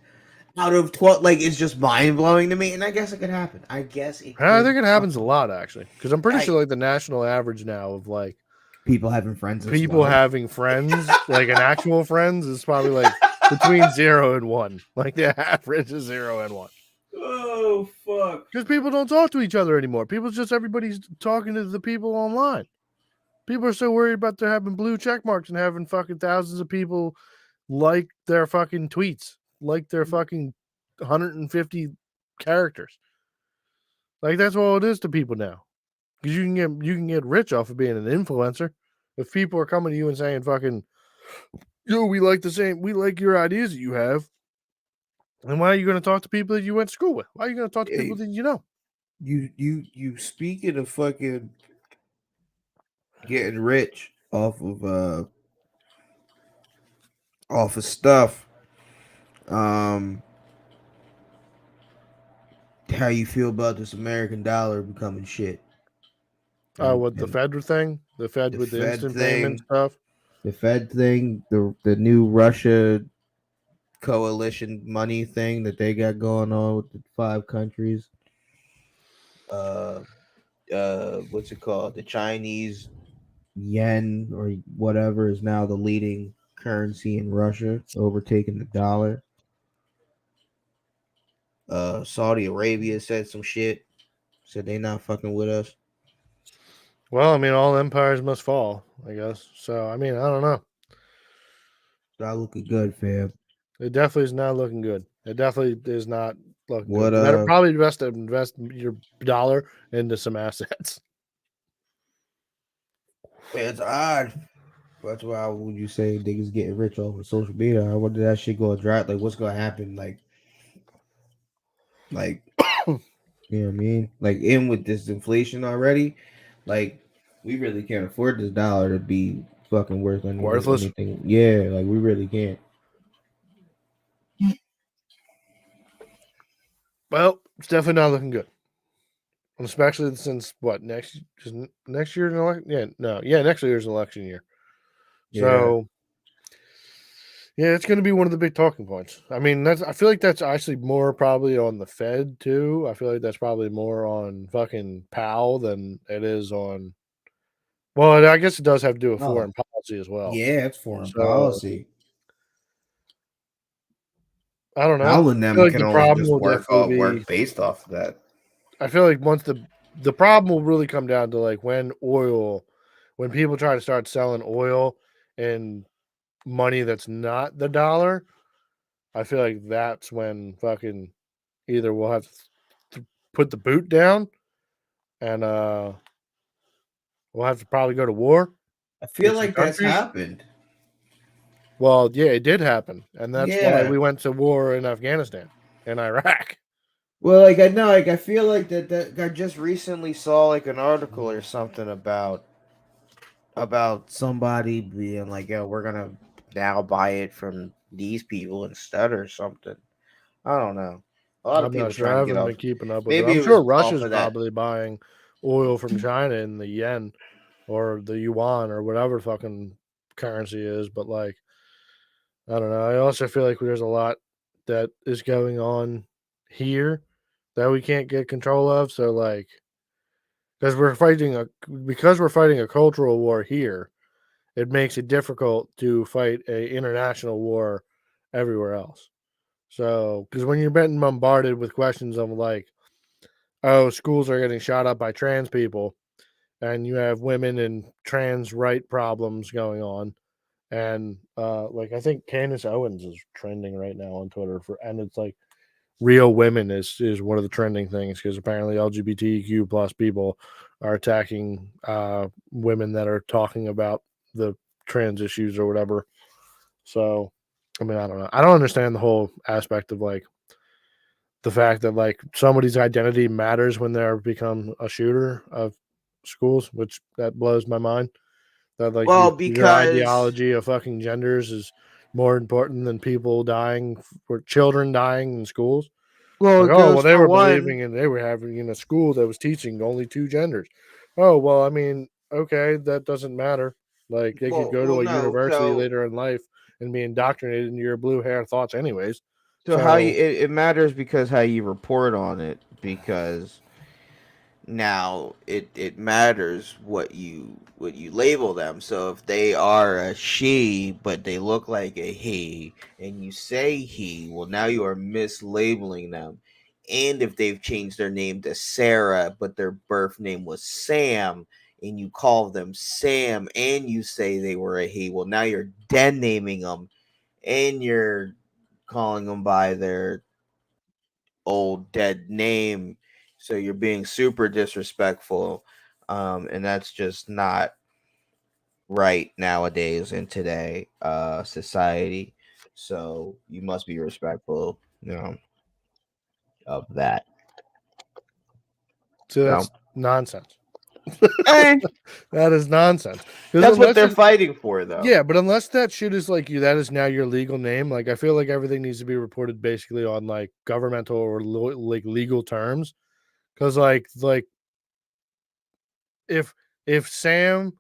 out of 12, like it's just mind blowing to me, and I guess it could happen. I guess it. I Could think it happens a fucking- lot actually, because I'm pretty I- sure like the national average now of like people having friends. As people well. having friends, like an actual friends, is probably like between 0 and 1. Like the average is 0 and 1. Oh fuck! Because people don't talk to each other anymore. Everybody's talking to the people online. People are so worried about their having blue check marks and having fucking thousands of people like their fucking tweets, like their fucking 150 characters. Like that's all it is to people now. Because you can get rich off of being an influencer. If people are coming to you and saying fucking, yo, we like your ideas that you have. And why are you going to talk to people that you went to school with? Why are you going to talk to people that you know? You speaking of fucking getting rich off of stuff. How you feel about this American dollar becoming shit? What the Fed thing? The Fed the with the Fed instant thing. payment stuff. The Fed thing, the new Russia coalition money thing that they got going on with the 5 countries. What's it called? The Chinese yen or whatever is now the leading currency in Russia, overtaking the dollar. Saudi Arabia said some shit. Said they not fucking with us. Well, I mean, all empires must fall, I guess. So, I mean, I don't know. Not looking good, fam. It definitely is not looking good. It definitely is not looking What, good. You better probably invest your dollar into some assets. It's odd. That's why would you say niggas getting rich off of social media? I wonder that shit go dry. Like, what's gonna happen? Like, you know what I mean? Like, in with this inflation already, like, we really can't afford this dollar to be fucking worth Worthless. anything. Yeah, like we really can't. Well, it's definitely not looking good. Especially since what next year's an election? Next year's an election year. So yeah, it's going to be one of the big talking points. I mean, I feel like that's actually more probably on the Fed too. I feel like that's probably more on fucking Powell than it is on. Well, I guess it does have to do with foreign policy as well. Yeah, it's foreign So, policy. I don't know. Powell and I them feel like can the only problem just will work definitely be. work based off of that. I feel like once the problem will really come down to like when people try to start selling oil and money that's not the dollar. I feel like that's when fucking either we'll have to put the boot down and we'll have to probably go to war. I feel with some like that's countries. happened. Well, yeah, it did happen. And that's why Yeah. we went to war in Afghanistan and Iraq. Well, like I know, like I feel like that I just recently saw like an article or something about somebody being like, "Yo, we're gonna now buy it from these people instead," or something. I don't know. A lot of I'm people not sure. I trying to get haven't off. been keeping up with it. Maybe I'm it sure was off Russia's of that. probably buying oil from China in the yen or the yuan or whatever fucking currency is. But like, I don't know. I also feel like there's a lot that is going on here that we can't get control of. So like, because we're fighting a cultural war here, it makes it difficult to fight a international war everywhere else. So, because when you're getting bombarded with questions of like, oh, schools are getting shot up by trans people, and you have women and trans right problems going on, and like I think Candace Owens is trending right now on Twitter and it's like real women is one of the trending things because apparently LGBTQ plus people are attacking women that are talking about the trans issues or whatever. So, I mean, I don't know. I don't understand the whole aspect of like the fact that like somebody's identity matters when they're become a shooter of schools, which that blows my mind. That like Well, your because ideology of fucking genders is more important than people dying for children dying in schools. well, Like, it oh, well, goes they for were one. believing and they were having in a school that was teaching only 2 genders. Oh, well, I mean, okay, that doesn't matter. Like, they could go to a No. university So later in life and be indoctrinated into your blue hair thoughts, anyways. So how you it matters because how you report on it, because now it matters what you label them. So if they are a she but they look like a he and you say he, well, now you are mislabeling them. And if they've changed their name to Sarah but their birth name was Sam and you call them Sam and you say they were a he, well, now you're dead naming them and you're calling them by their old dead name, so you're being super disrespectful, and that's just not right nowadays in today society. So you must be respectful, of that. So that's nonsense. Eh, That is nonsense. that's what they're fighting for, though. Yeah, but unless that shit is like that is now your legal name. Like I feel like everything needs to be reported basically on like governmental or like legal terms. Because like if Samantha's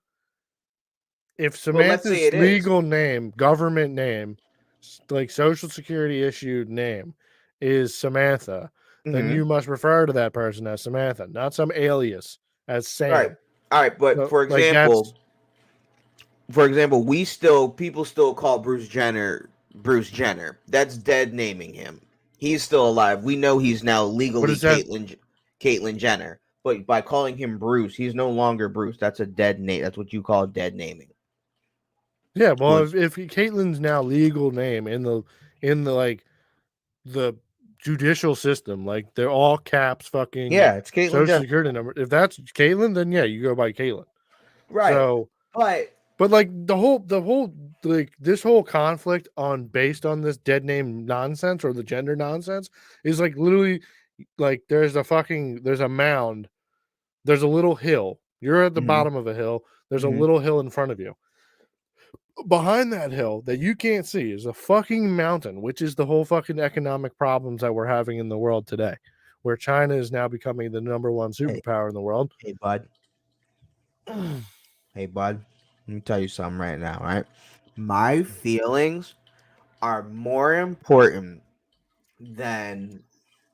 legal name, government name, like social security issued name is Samantha, then you must refer to that person as Samantha, not some alias as Sam. All right, but So, for example, people still call Bruce Jenner. That's dead naming him. He's still alive. We know he's now legally Caitlyn Jenner. But by calling him Bruce, he's no longer Bruce. That's a dead name. That's what you call dead naming. Yeah, well, if Caitlyn's now legal name in the like the judicial system, like they're all caps, fucking it's Caitlyn social Jenner. security number. If that's Caitlyn, then yeah, you go by Caitlyn. Right. So, but like the whole like this whole conflict based on this dead name nonsense or the gender nonsense is like literally like there's a mound, there's a little hill. You're at the bottom of a hill. There's a little hill in front of you. Behind that hill that you can't see is a fucking mountain, which is the whole fucking economic problems that we're having in the world today, where China is now becoming the #1 superpower in the world. Hey, bud. Let me tell you something right now, right? My feelings are more important than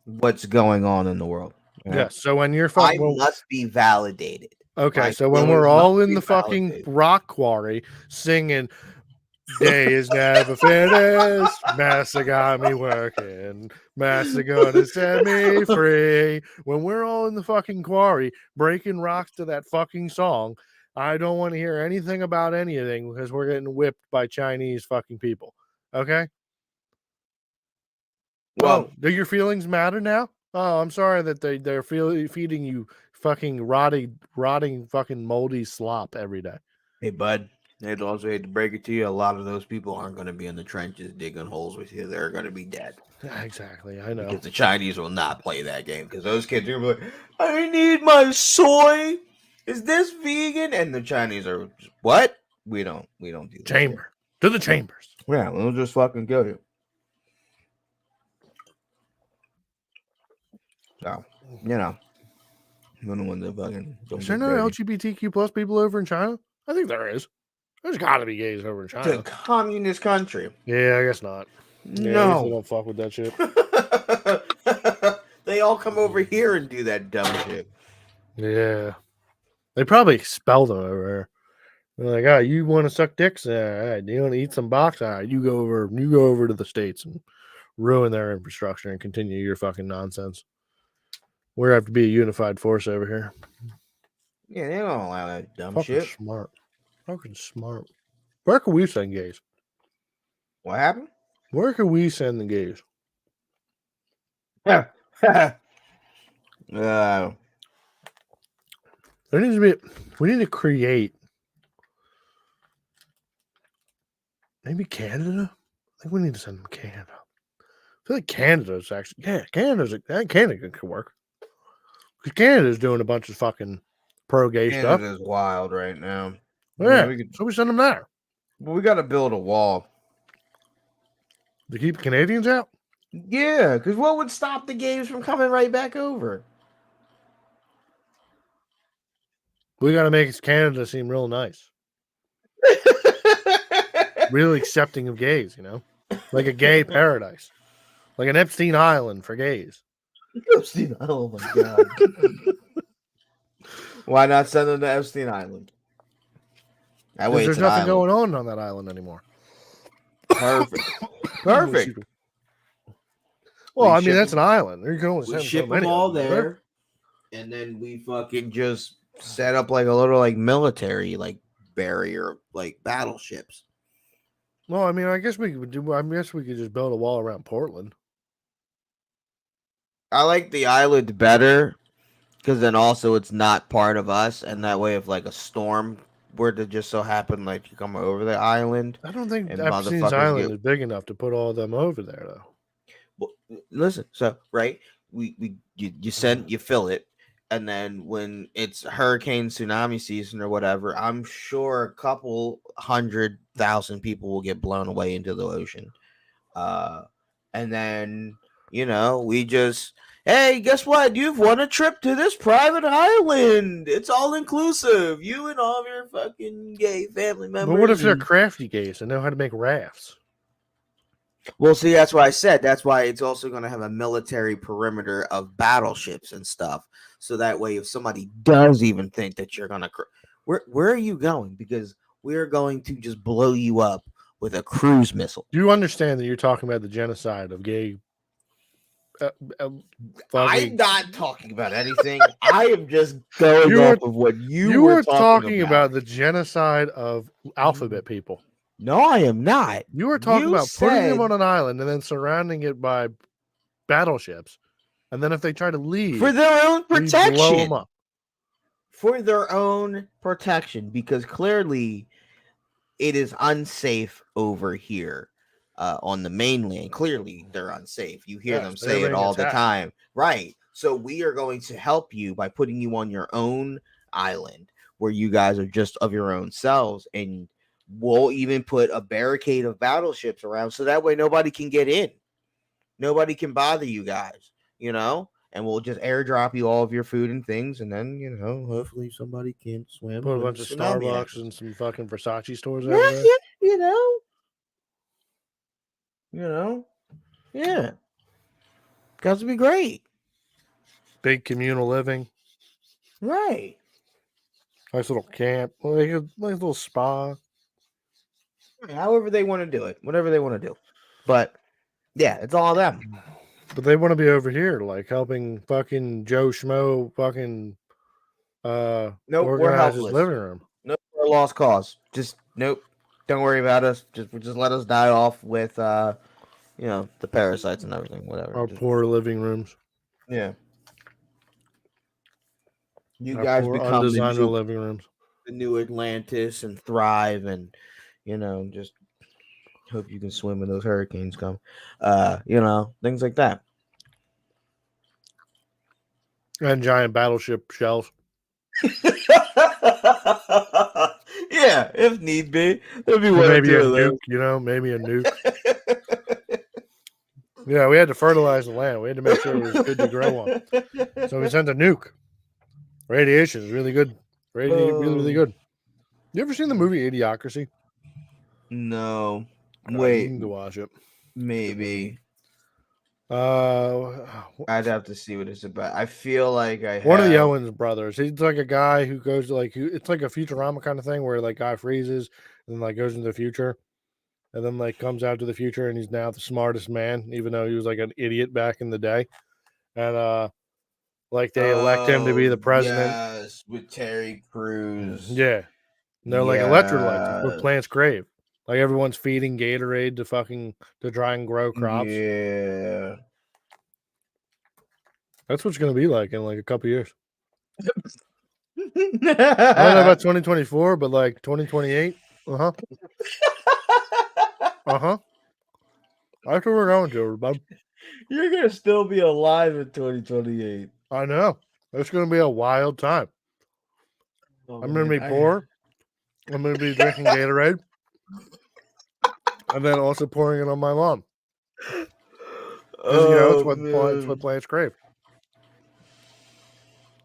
what's going on in the world. Right? Yeah. So when you're I must be validated. Okay, so when we're all in the fucking rock quarry singing "Day is never finished," Massa got me working, Massa gonna set me free. When we're all in the fucking quarry breaking rocks to that fucking song, I don't want to hear anything about anything because we're getting whipped by Chinese fucking people. Okay? Well, do your feelings matter now? Oh, I'm sorry that they're feeding you fucking rotting fucking moldy slop every day. Hey, bud. I'd also hate to break it to you. A lot of those people aren't going to be in the trenches digging holes with you. They're going to be dead. Exactly. I know. Because the Chinese will not play that game. Because those kids are like, I need my soy. Is this vegan? And the Chinese are, what? We don't do that. Chamber. To the chambers. Yeah, we'll just fucking kill you. So, when the fucking is there no LGBTQ plus people over in China? I think there is. There's got to be gays over in China. It's a communist country. Yeah, I guess not. Yeah, no, they don't fuck with that shit. They all come over here and do that dumb shit. Yeah, they probably expel them over here. They're like, oh, you want to suck dicks? All right. You want to eat some box? All right, you go over to the States and ruin their infrastructure and continue your fucking nonsense. We have to be a unified force over here. Yeah, they don't allow that dumb fucking shit. Fucking smart. Where can we send gays? What happened? Where can we send the gays? There needs to be. We need to create. Maybe Canada. I think we need to send them to Canada. I feel like Canada's actually. Yeah, Canada could work. Because Canada's doing a bunch of fucking pro-gay stuff. Canada's wild right now. Yeah, so we send them there. But we got to build a wall. To keep Canadians out? Yeah, because what would stop the gays from coming right back over? We got to make Canada seem real nice. Really accepting of gays, like a gay paradise. Like an Epstein Island for gays. Epstein Island. Oh my god. Why not send them to Epstein Island? That way, There's it's an nothing island. going on that island anymore. Perfect. Perfect. Well, We I mean, ship that's them- an island. You can only We send ship so them many all of them, there, and then we fucking just set up like a little like military like barrier, like battleships. Well, I mean, I guess we could do. I guess we could just build a wall around Portland. I like the island better because then also it's not part of us, and that way, if like a storm were to just so happen like you come over the island, I don't think and Epstein's motherfuckers Island get- is big enough to put all of them over there, though. well, listen, so right, you fill it, and then when it's hurricane tsunami season or whatever, I'm sure a couple 100,000 people will get blown away into the ocean, and then we just, hey, guess what? You've won a trip to this private island. It's all inclusive. You and all of your fucking gay family members. But what if they're and- crafty gays and know how to make rafts? Well, see, that's why I said that's why it's also going to have a military perimeter of battleships and stuff. So that way, if somebody does even think that you're going to, where are you going? Because we're going to just blow you up with a cruise missile. Do you understand that you're talking about the genocide of gay? I'm fucking- not talking about anything. I am just going You off were- of what you were were talking about. about the genocide of alphabet people. No, I am not. You were talking You about putting them said- on an island and then surrounding it by battleships, and then if they try to leave, For their own we blow protection. them up. For their own protection, because clearly it is unsafe over here on the mainland. Clearly they're unsafe. You hear Yes, them they're say it being all the attacked. time. Right. So we are going to help you by putting you on your own island where you guys are just of your own selves, and we'll even put a barricade of battleships around so that way nobody can get in. Nobody can bother you guys, and we'll just airdrop you all of your food and things, and then, hopefully somebody can't swim. Put a when bunch of tsunami Starbucks happens. and some fucking Versace stores Yeah, over there. yeah. Got to be great. Big communal living, Right. nice little camp, like a nice little spa. However they want to do it, whatever they want to do. But yeah, it's all them. But they want to be over here, like helping fucking Joe Schmo fucking Nope, we're organize his helpless. living room. Nope, we're a lost cause. Just nope. Don't worry about us. Just let us die off with the parasites and everything. Whatever. Our Just- poor living rooms. yeah. You Our guys poor become undesignable living rooms. the new Atlantis and thrive, and just hope you can swim when those hurricanes come. Things like that. And giant battleship shells. Yeah, if need be, there'd be Or one or maybe two a of those. nuke, maybe a nuke. Yeah, we had to fertilize the land. We had to make sure it was good to grow on. So we sent a nuke. Radiation is really good. Really, really good. You ever seen the movie Idiocracy? No, You wait, can go watch it. maybe Uh, I'd have to see what it's about. I feel like one of the have- Owens brothers. He's like a guy who goes to it's like a Futurama kind of thing where like guy freezes and then like goes into the future, and then like comes out to the future and he's now the smartest man, even though he was like an idiot back in the day, and like they elect him to be the Oh, president. Yes, with Terry Crews. Yeah, and they're like electrolytes Yes. with plants crave. Like everyone's feeding Gatorade to try and grow crops. Yeah. That's what's gonna be like in like a couple years. I I don't know about 2024, but like 2028. Uh-huh. Uh-huh. That's what we're going to, bud. You're gonna still be alive in 2028. I know. It's gonna be a wild time. Oh, I'm gonna be man, poor. I'm gonna be drinking Gatorade. And then also pouring it on my lawn. 'Cause, it's what plants crave.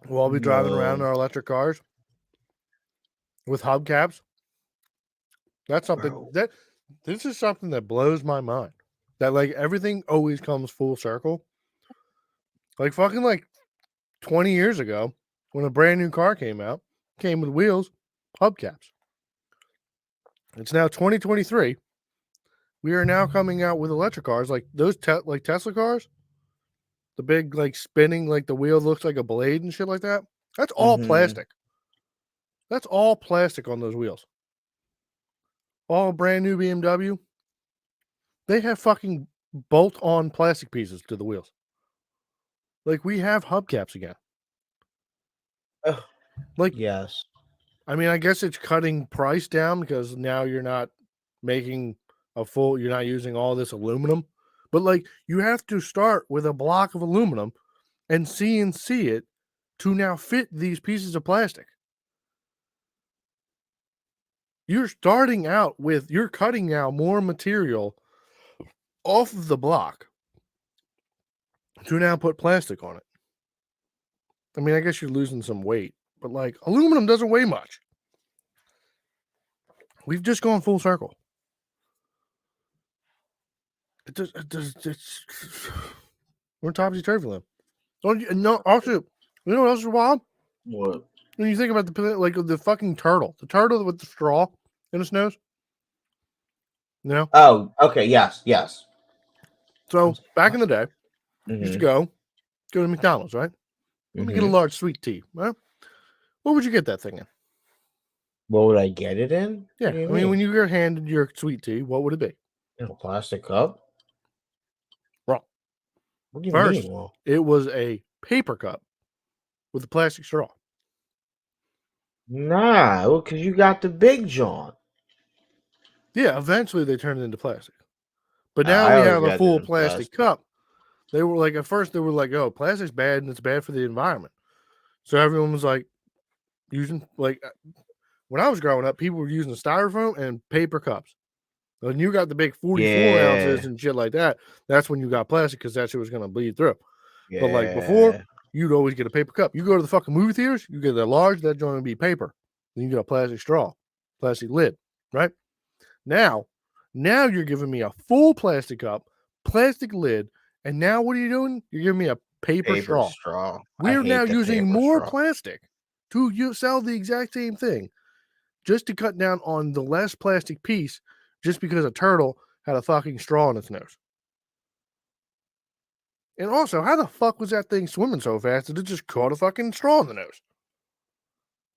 We'll all be driving around in our electric cars with hubcaps. That's something Bro. this is something that blows my mind. that like everything always comes full circle. Like fucking like 20 years ago, when a brand new car came out, came with wheels, hubcaps. It's now 2023. We are now coming out with electric cars like those like Tesla cars. The big like spinning, like the wheel looks like a blade and shit like that. That's all plastic. That's all plastic on those wheels. All brand new BMW. They have fucking bolt-on plastic pieces to the wheels. Like we have hubcaps again. Like Yes. I mean, I guess it's cutting price down because now you're not making you're not using all this aluminum. But like you have to start with a block of aluminum and CNC it to now fit these pieces of plastic. You're starting out with, you're cutting now more material off of the block to now put plastic on it. I mean, I guess you're losing some weight, but like aluminum doesn't weigh much. We've just gone full circle. It's we're topsy turvy land. No, also, you know what else is wild? What? When you think about the fucking turtle, the turtle with the straw in its nose. You know? Oh, okay. Yes. So back in the day, you used to Mhm. go to McDonald's, right? Let me get a large sweet tea. Right? What would you get that thing in? What would I get it in? Yeah, What do you I mean, mean? when you get handed your sweet tea, what would it be? In a plastic cup? Wrong. What do you First, mean? Well, it was a paper cup with a plastic straw. nah, because you got the Big John. Yeah, eventually they turned it into plastic. But now I we always have a got it full in plastic cup. They were like, at first, they were like, oh, plastic's bad and it's bad for the environment. So everyone was like, using, like, when I was growing up, people were using styrofoam and paper cups. When you got the big 44 ounces and shit like that, that's when you got plastic because that shit was going to bleed through. But like before, you'd always get a paper cup. You go to the fucking movie theaters, you get a large, that joint would be paper. Then you get a plastic straw, plastic lid, right? Now you're giving me a full plastic cup, plastic lid, and now what are you doing? You're giving me a paper straw. We're now using more plastic to sell the exact same thing, just to cut down on the less plastic piece, just because a turtle had a fucking straw in its nose. And also, how the fuck was that thing swimming so fast that it just caught a fucking straw in the nose?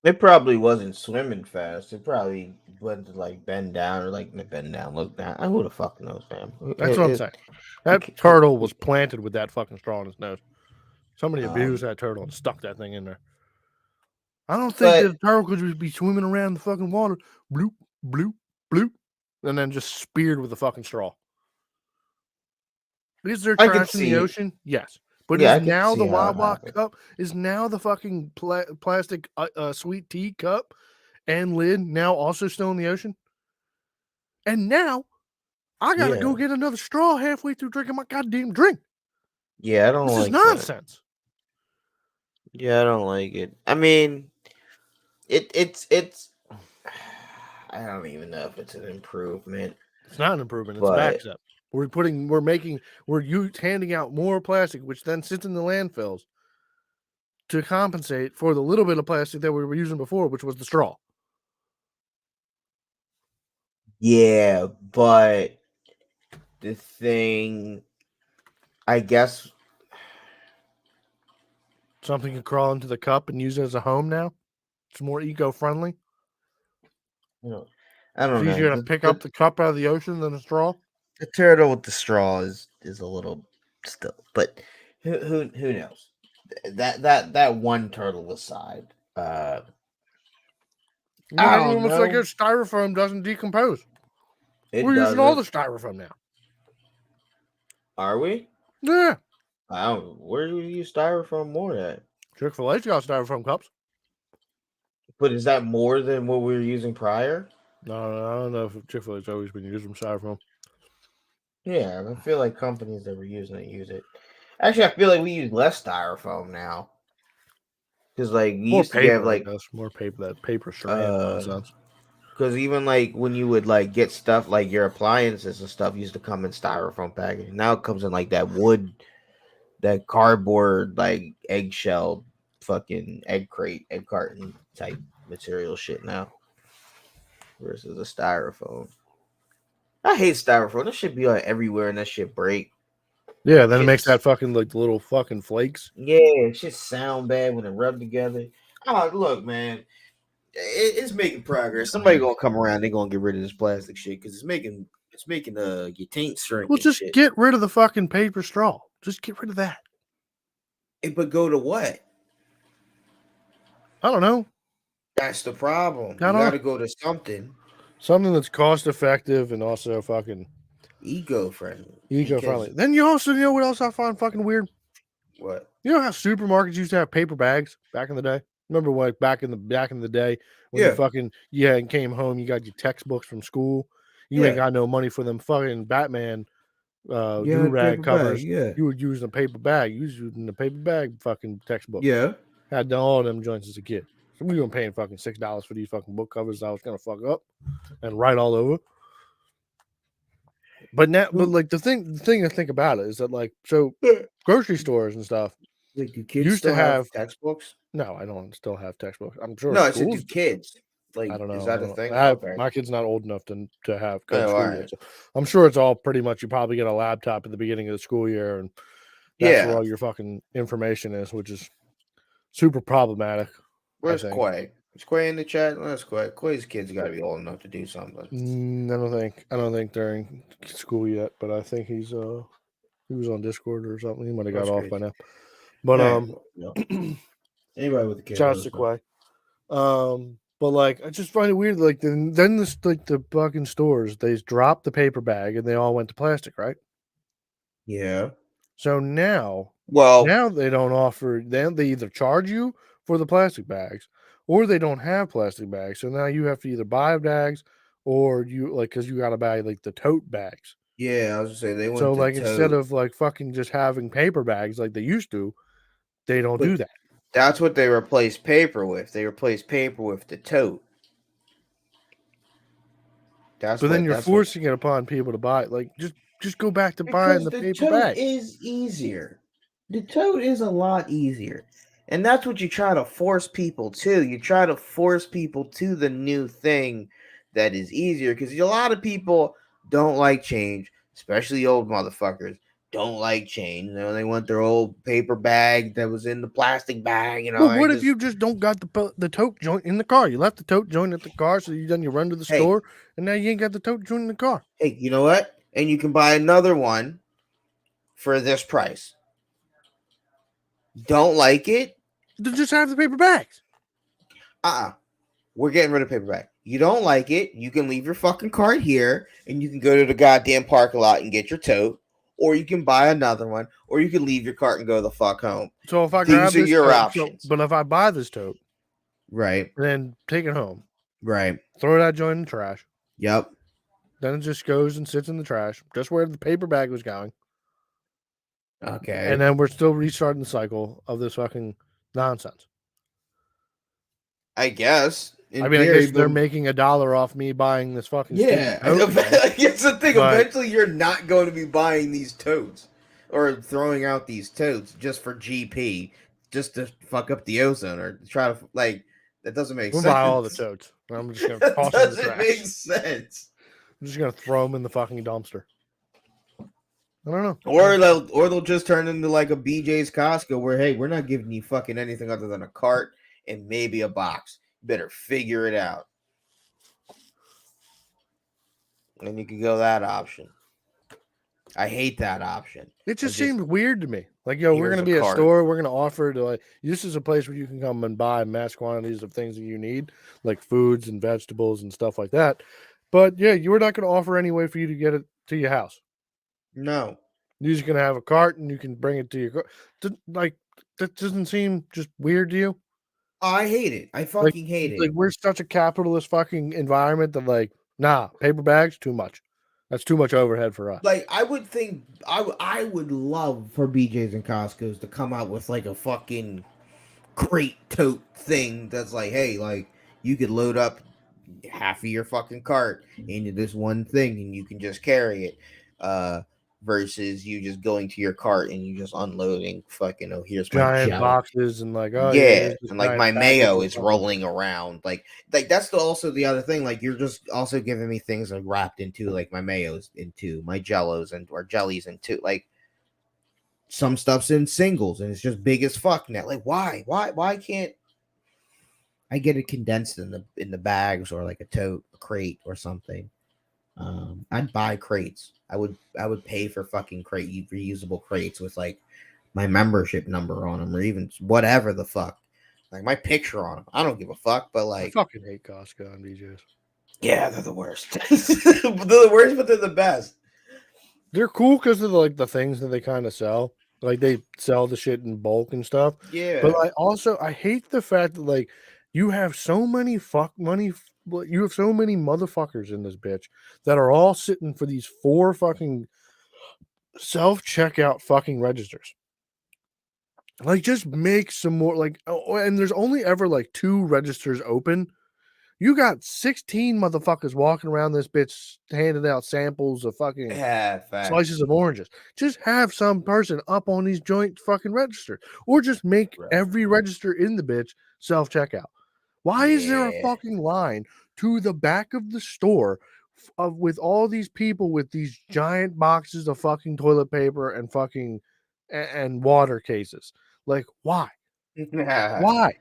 It probably wasn't swimming fast. It probably went to like bend down or like bend down, look down. Who the fuck knows, man? That's what I'm saying. That turtle was planted with that fucking straw in its nose. Somebody abused that turtle and stuck that thing in there. I don't think that a turtle could just be swimming around the fucking water, bloop, bloop, bloop, and then just speared with a fucking straw. Is there trash in the ocean? Yes. But is now the Wawa cup, is now the fucking plastic sweet tea cup and lid now also still in the ocean? And now I gotta go get another straw halfway through drinking my goddamn drink. Yeah, I don't This like is nonsense. Yeah, I don't like it. I mean, it's I don't even know if it's an improvement. It's not an improvement. It's a backstep. We're handing out more plastic, which then sits in the landfills to compensate for the little bit of plastic that we were using before, which was the straw. Yeah, but the thing, I guess, something can crawl into the cup and use it as a home now. It's more eco-friendly. I don't know. It's easier to pick up the cup out of the ocean than a straw. The turtle with the straw is a little still, but who knows? That one turtle aside, I don't know. Like styrofoam doesn't decompose. We're using all the styrofoam now. Are we? Yeah. Where do you use styrofoam more at? Chick-fil-A's got styrofoam cups. But is that more than what we were using prior? No, I don't know if Chick-fil-A's always been using styrofoam. Yeah, I feel like companies that were using it use it. Actually, I feel like we use less styrofoam now. Because like we used to have like more paper. That paper strand nonsense. Because even like when you would like get stuff like your appliances and stuff used to come in styrofoam packaging. Now it comes in like that wood, that cardboard, like eggshell, fucking egg crate, egg carton type material shit now. Versus a styrofoam. I hate styrofoam. That shit be like everywhere and that shit break. Yeah, then it Shit makes is- that fucking like the little fucking flakes. Yeah, it shit sound bad when it rub together. Oh, look, man. It's making progress. Somebody gonna come around. They're gonna get rid of this plastic shit because it's making your taint shrink. Well, And just shit. get rid of the fucking paper straw. Just get rid of that. But go to what? I don't know. That's the problem. You I don't got to know. go to something Something that's cost effective and also fucking eco friendly. eco friendly. Then you also know what else I find fucking weird? What? You know how supermarkets used to have paper bags back in the day? Remember what back in the day when Yeah. you fucking and came home, you got your textbooks from school. You ain't Yeah. got no money for them fucking Batman Yeah, do rag paper covers. bag, yeah. You were using a paper bag. You was using the paper bag fucking textbook. Yeah. Had done all them joints as a kid. So we were paying fucking $6 for these fucking book covers I was gonna fuck up and write all over. But now, but like the thing to think about it is that like so grocery stores and stuff. Wait, do kids Used to still have have- textbooks? No, I don't still have textbooks. I'm sure No, I said schools. do kids. Like, I don't know. is I that don't a know. thing? Okay. Okay. My kid's not old enough to have Oh, school all yet, right. so I'm sure it's all pretty much. You probably get a laptop at the beginning of the school year, and that's Yeah. where all your fucking information is, which is super problematic. Where's think. Quay? Is Quay in the chat? Where's Quay? Quay's kids got to be old enough to do something. I don't think they're in school yet, but I think he was on Discord or something. He might have got That's off by crazy. now. But anybody with the kids. shouts to Quay. But like I just find it weird. Like then this like the fucking stores, they dropped the paper bag and they all went to plastic, right? Yeah. So now Well, they don't offer. Then they either charge you for the plastic bags, or they don't have plastic bags. So now you have to either buy bags, or you like because you got to buy like the tote bags. yeah, I was gonna say they went So to like instead tote. of like fucking just having paper bags like they used to, they don't But do that. That's what they replaced paper with. They replaced paper with the tote. That's But then you're that's what- forcing it upon people to buy it. Like just go back to buying the paper tote bag. is easier. The tote is a lot easier. And that's what you try to force people to. You try to force people to the new thing that is easier because a lot of people don't like change, especially old motherfuckers. Don't like change. You know, they want their old paper bag that was in the plastic bag. You know, Well, I what if just- you just don't got the tote joint in the car? You left the tote joint at the car, so you run to the Hey. store, and now you ain't got the tote joint in the car. Hey, you know what? And you can buy another one for this price. Don't like it? Then just have the paper bags. We're getting rid of paper bag. You don't like it? You can leave your fucking cart here, and you can go to the goddamn parking lot and get your tote, or you can buy another one, or you can leave your cart and go the fuck home. So if I These grab are this your tote, options. but if I buy this tote Right, and then take it home, right. throw that joint in the trash, Yep. then it just goes and sits in the trash, just where the paper bag was going, Okay. and then we're still restarting the cycle of this fucking nonsense. I guess. In I mean, theory, I guess they're but- making $1 off me buying this fucking Yeah, stupid tote thing. that's the thing. But- Eventually, you're not going to be buying these totes or throwing out these totes just for GP, just to fuck up the ozone or try to like. That doesn't make We'll sense. buy all the totes. I'm just gonna That toss them in the doesn't trash. make sense. I'm just gonna throw them in the fucking dumpster. I don't know. Or they'll just turn into like a BJ's Costco where hey, we're not giving you fucking anything other than a cart and maybe a box. You better figure it out. And you can go that option. I hate that option. It just just- seems weird to me. Like, yo, we're Here's gonna a be a card. store. We're gonna offer to like this is a place where you can come and buy mass quantities of things that you need, like foods and vegetables and stuff like that. But yeah, you're not gonna offer any way for you to get it to your house. No. You're just gonna have a cart and you can bring it to your car. Like that doesn't seem just weird to you. I hate it. I fucking hate it. Like we're such a capitalist fucking environment that like, nah, paper bags too much. That's too much overhead for us. Like I would think I would love for BJ's and Costco's to come out with like a fucking crate tote thing that's like, hey, like you could load up half of your fucking cart into this one thing and you can just carry it. Versus you just going to your cart and you just unloading fucking, oh, here's my Giant jelly. boxes and like, oh yeah, Yeah, here's this and like giant my package mayo of is fucking- rolling around. Like that's also the other thing. Like you're just also giving me things like wrapped into, like my mayos into, my jellos and or jellies into, like some stuff's in singles and it's just big as fuck now. Like why can't I get it condensed in the bags or like a tote, a crate or something? I'd buy crates. I would pay for fucking reusable crates with like my membership number on them or even whatever the fuck, like my picture on them. I don't give a fuck, but I like, fucking hate Costco and BJ's. yeah, they're the worst. They're the worst, but they're the best. They're cool because of like the things that they kind of sell. Like they sell the shit in bulk and stuff. Yeah, But I hate the fact that like you have so many you have so many motherfuckers in this bitch that are all sitting for these 4 fucking self-checkout fucking registers. Like just make some more like and there's only ever like 2 registers open. You got 16 motherfuckers walking around this bitch handing out samples of fucking yeah, facts. slices of oranges. Just have some person up on these joint fucking registers, or just make Right. every register in the bitch self checkout. Why is there a Yeah. fucking line to the back of the store with all these people with these giant boxes of fucking toilet paper and fucking and water cases? Like why? Why?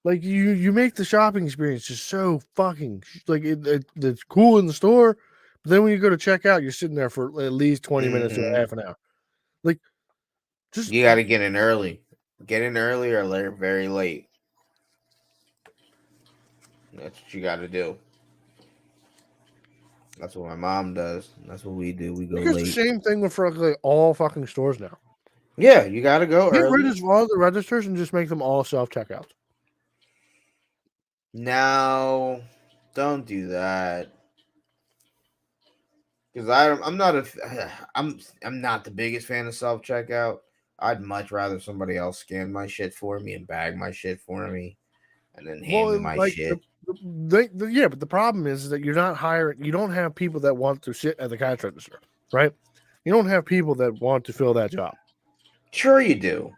Like you make the shopping experience just so fucking like it's cool in the store, but then when you go to check out, you're sitting there for at least 20 minutes to Mhm. half an hour. Like just You got to get in early. Get in early or very late. That's what you got to do. That's what my mom does. That's what we do. We go it's the late. same thing with like all fucking stores now. Yeah, you got to go Get rid early. of all the registers and just make them all self checkouts. No, don't do that. Because I'm not I'm not the biggest fan of self checkout. I'd much rather somebody else scan my shit for me and bag my shit for me, and then hand me my Like shit. yeah, but the problem is that you're not hiring. You don't have people that want to sit at the cash register, right? You don't have people that want to fill that job. Sure, you do.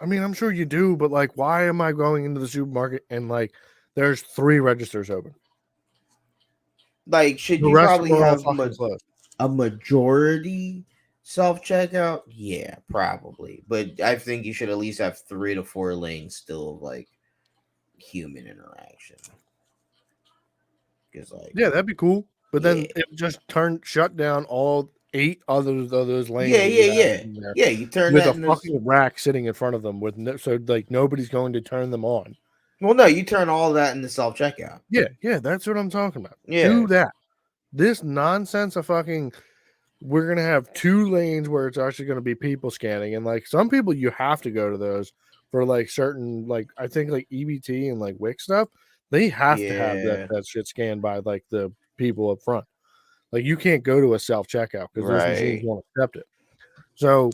I mean, I'm sure you do, but like, why am I going into the supermarket and like there's 3 registers open? Like, should The you rest probably of them are all have fucking closed. a majority self checkout? Yeah, probably. But I think you should at least have 3 to 4 lanes still of like human interaction. Because like, Yeah, that'd be cool. But then yeah. it just shut down all 8 others of those lanes. Yeah, that you have yeah. in there Yeah, you turn with that a into fucking rack sitting in front of them with so like nobody's going to turn them on. well, no, you turn all that into self checkout. Yeah, that's what I'm talking about. Yeah. Do that. This nonsense of fucking we're gonna have 2 lanes where it's actually gonna be people scanning, and like some people you have to go to those for like certain like I think like EBT and like Wix stuff. They have to have Yeah. that shit scanned by like the people up front. Like you can't go to a self checkout because those machines Right. won't accept it. So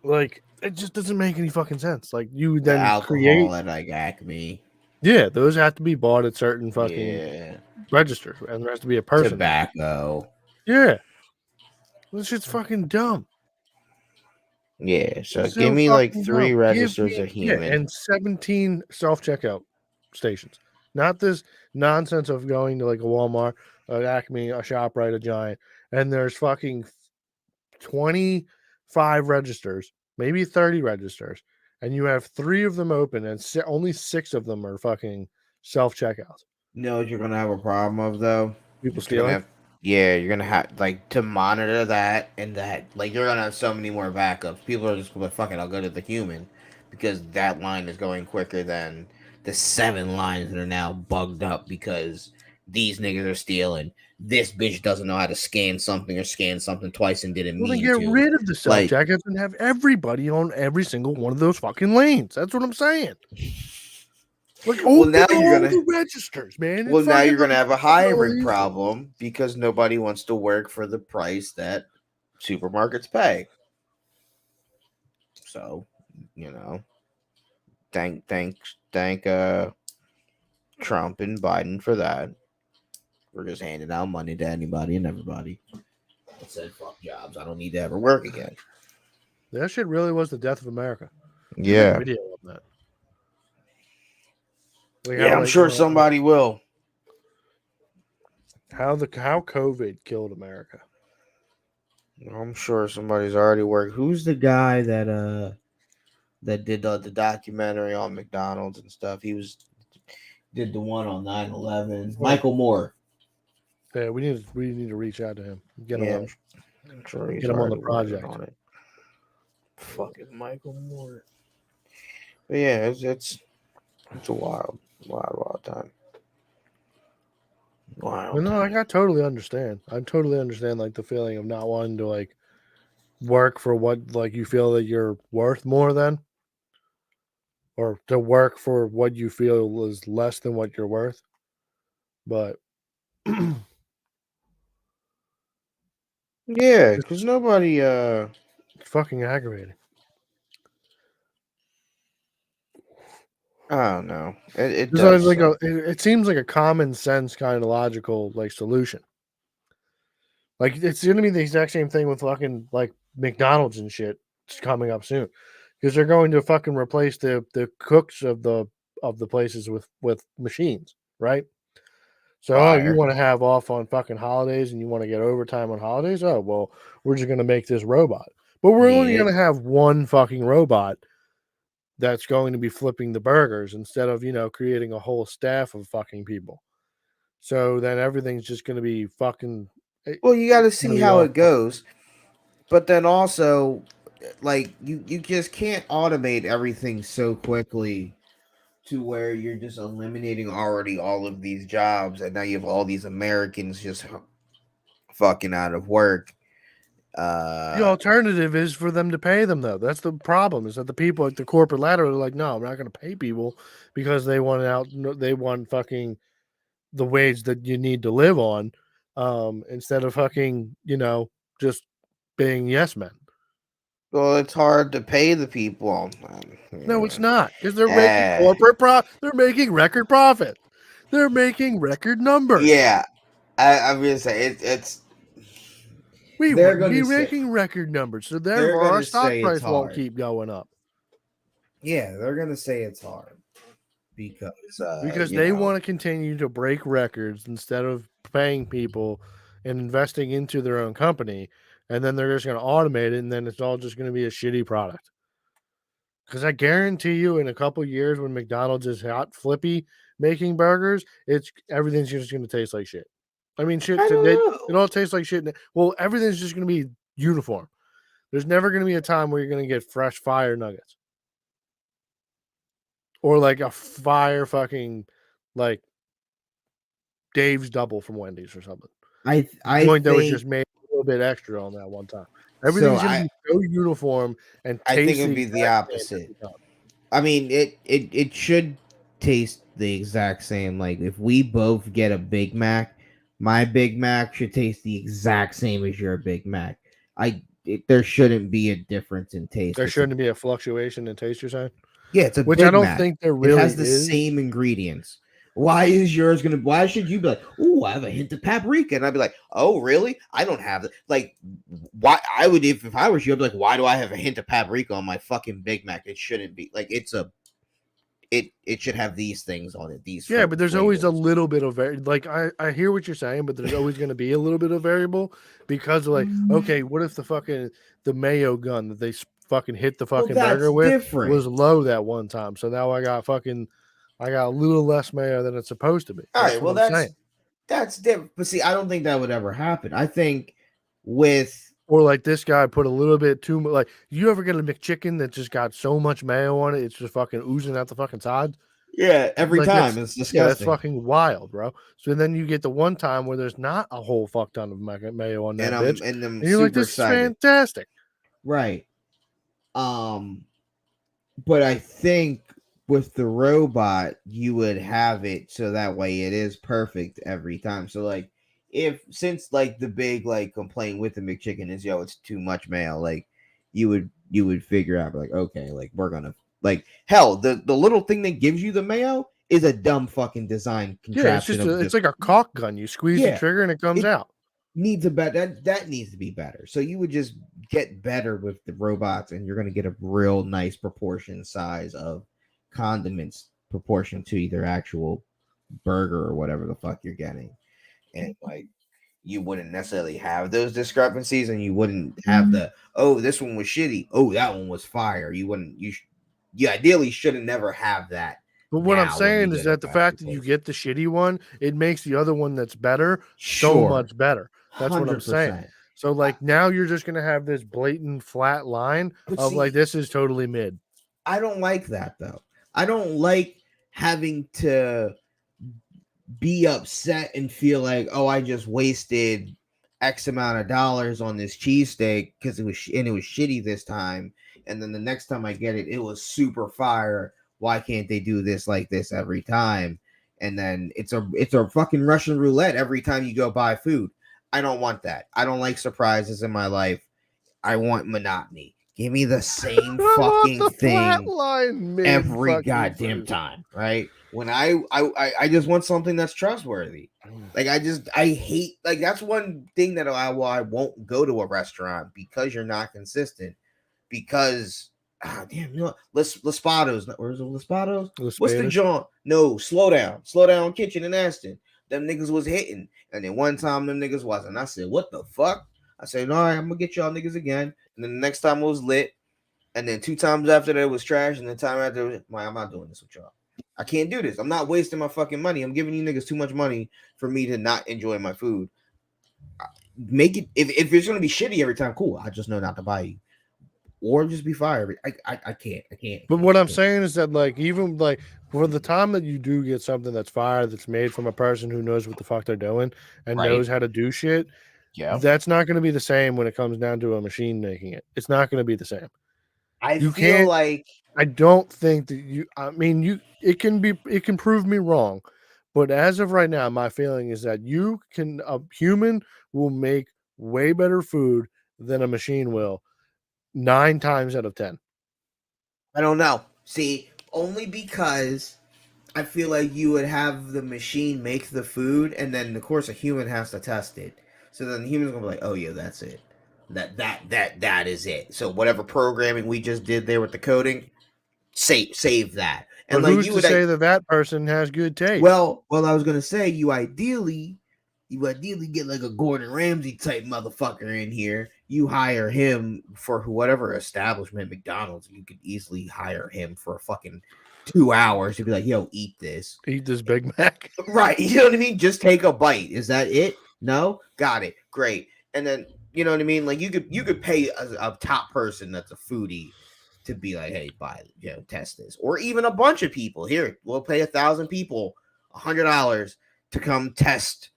like it just doesn't make any fucking sense. Like you The then alcohol at like Acme. yeah, those have to be bought at certain fucking Yeah. registers, and there has to be a person. Tobacco. Yeah, this shit's fucking dumb. Yeah. So It's give so me like fucking 3 dumb. registers of human. And 17 self checkout stations. Not this nonsense of going to like a Walmart, an Acme, a ShopRite, a Giant, and there's fucking 25 registers, maybe 30 registers, and you have 3 of them open, and only 6 of them are fucking self checkouts. You know what you're gonna have a problem of though? People You're stealing. gonna have, yeah, you're gonna have like to monitor that and that. Like you're gonna have so many more backups. People are just gonna fuck it. I'll go to the human because that line is going quicker than the 7 lines that are now bugged up because these niggas are stealing. This bitch doesn't know how to scan something or scan something twice and didn't Well, then mean get to. rid of the self Like- checkouts and have everybody on every single one of those fucking lanes. That's what I'm saying. Like, Well, open now you're all gonna- the registers, man. and Well, now fucking you're gonna like, have a all hybrid these- problem because nobody wants to work for the price that supermarkets pay. So, you know, thank Trump and Biden for that. We're just handing out money to anybody and everybody. I said, fuck jobs. I don't need to ever work again. That shit really was the death of America. Yeah. Video of that. Like Yeah, I'm sure somebody will. How COVID killed America. I'm sure somebody's already worked. Who's the guy that did the documentary on McDonald's and stuff? He did the one on 9/11. Michael Moore. Yeah, we need to reach out to him. Get him on. I'm sure he's get him on the already project. on it. Fucking Michael Moore. But yeah, it's a wild time. Wow. Well, no, I totally understand. I totally understand like the feeling of not wanting to like work for what like you feel that you're worth more than, or to work for what you feel is less than what you're worth. But yeah, because nobody it's fucking aggravating. I don't know. It It's does like suck. it seems like a common sense kind of logical like solution. Like it's gonna be the exact same thing with fucking like McDonald's and shit coming up soon, because they're going to fucking replace the cooks of the places with machines, right? So you Fire. want to have off on fucking holidays and you want to get overtime on holidays? Oh well, we're just gonna make this robot, but we're only Yeah. gonna have one fucking robot that's going to be flipping the burgers instead of creating a whole staff of fucking people. So then everything's just gonna be fucking. Well, you got to see be how awful. it goes, but then also, like you just can't automate everything so quickly to where you're just eliminating already all of these jobs, and now you have all these Americans just fucking out of work. The alternative is for them to pay them, though. That's the problem. Is that the people at the corporate ladder are like, no, I'm not going to pay people because they want fucking the wage that you need to live on, instead of fucking just being yes men. Well, it's hard to pay the people. No, it's not, because they're making corporate They're making record profit. They're making record numbers. Yeah, I'm gonna say it's. We would be making record numbers, so therefore our stock price won't keep going up. Yeah, they're gonna say it's hard because they want to continue to break records instead of paying people and investing into their own company, and then they're just going to automate it, and then it's all just going to be a shitty product. Because I guarantee you, in a couple of years, when McDonald's is hot flippy making burgers, everything's just going to taste like shit. I mean, shit. It all tastes like shit. Well, everything's just going to be uniform. There's never going to be a time where you're going to get fresh fire nuggets. Or like a fire fucking like Dave's double from Wendy's or something. I think that was just made a little bit extra on that one time. Everything's gonna be so uniform and I think it'd be the opposite. I mean, it should taste the exact same. Like if we both get a Big Mac, my Big Mac should taste the exact same as your Big Mac. There shouldn't be a difference in taste. There shouldn't be a fluctuation in taste, you're saying? Yeah, it's which I don't think there really is. It has the same ingredients. Why is yours gonna? Why should you be like, oh, I have a hint of paprika, and I'd be like, oh, really? I don't have it. Like, why? I would if I was you, I'd be like, why do I have a hint of paprika on my fucking Big Mac? It shouldn't be like it should have these things on it. These but there's always a little bit of I hear what you're saying, but there's always going to be a little bit of variable because okay, what if the mayo gun that they fucking hit the fucking burger with was low that one time, so now I got a little less mayo than it's supposed to be. All right, well that's different. But see, I don't think that would ever happen. I think or like this guy put a little bit too much. Like, you ever get a McChicken that just got so much mayo on it, it's just fucking oozing out the fucking sides? Yeah, every time. It's disgusting. Yeah, that's fucking wild, bro. So then you get the one time where there's not a whole fuck ton of mayo on that bitch. And you're like, this excited. Is fantastic. Right. But I think with the robot, you would have it so that way it is perfect every time. So like, since the big complaint with the McChicken is it's too much mayo, you would figure out okay, we're gonna hell the little thing that gives you the mayo is a dumb fucking design Yeah, it's contraption. just it's like a caulk gun. You squeeze the Yeah, trigger and it comes out. Needs a better that needs to be better. So you would just get better with the robots, and you're gonna get a real nice proportion size of condiments proportion to either actual burger or whatever the fuck you're getting. And like you wouldn't necessarily have those discrepancies, and you wouldn't have the this one was shitty, that one was fire. You ideally shouldn't never have that. But what I'm now when saying you is go to that the fast fact food that you place. get the shitty one, it makes the other one that's better so Sure. much better. That's what I'm saying. 100%. So like now you're just gonna have this blatant flat line But of see, like this is totally mid. I don't like that though. I don't like having to be upset and feel like, oh, I just wasted X amount of dollars on this cheesesteak because it was shitty this time, and then the next time I get it, it was super fire. Why can't they do this like this every time? And then it's a fucking Russian roulette every time you go buy food. I don't want that. I don't like surprises in my life. I want monotony. Give me the same fucking thing every goddamn time, right? When I just want something that's trustworthy. Like I hate, like that's one thing that I won't go to a restaurant because you're not consistent. Because damn, you know, Laspados. Where's the Laspados? What's the joint? No, slow down kitchen in Aston. Them niggas was hitting, and then one time them niggas wasn't. I said, what the fuck? I said, all right, I'm gonna get y'all niggas again. And then the next time it was lit, and then 2 times after that it was trash, and the time after it was, I'm not doing this with y'all. I can't do this. I'm not wasting my fucking money. I'm giving you niggas too much money for me to not enjoy my food. Make it if it's gonna be shitty every time, cool. I just know not to buy you. Or just be fired. I can't. But what I'm saying is that like even like for the time that you do get something that's fire that's made from a person who knows what the fuck they're doing and knows how to do shit, that's not going to be the same when it comes down to a machine making it. It's not going to be the same. I don't think that it can prove me wrong, but as of right now, my feeling is that a human will make way better food than a machine will 9 times out of 10. I don't know. See, only because I feel like you would have the machine make the food, and then of course a human has to test it. So then the human's gonna be like, "Oh yeah, that's it. That is it." So whatever programming we just did there with the coding, save that. And but like who's to say that person has good taste? Well, I was gonna say you ideally get like a Gordon Ramsay type motherfucker in here. You hire him for whatever establishment, McDonald's. You could easily hire him for a fucking 2 hours to be like, "Yo, eat this Big Mac." Right? You know what I mean? Just take a bite. Is that it? No, got it. Great. And then you know what I mean? Like you could pay a top person that's a foodie to be like, "Hey, test this," or even a bunch of people. Here, we'll pay 1,000 people $100 to come test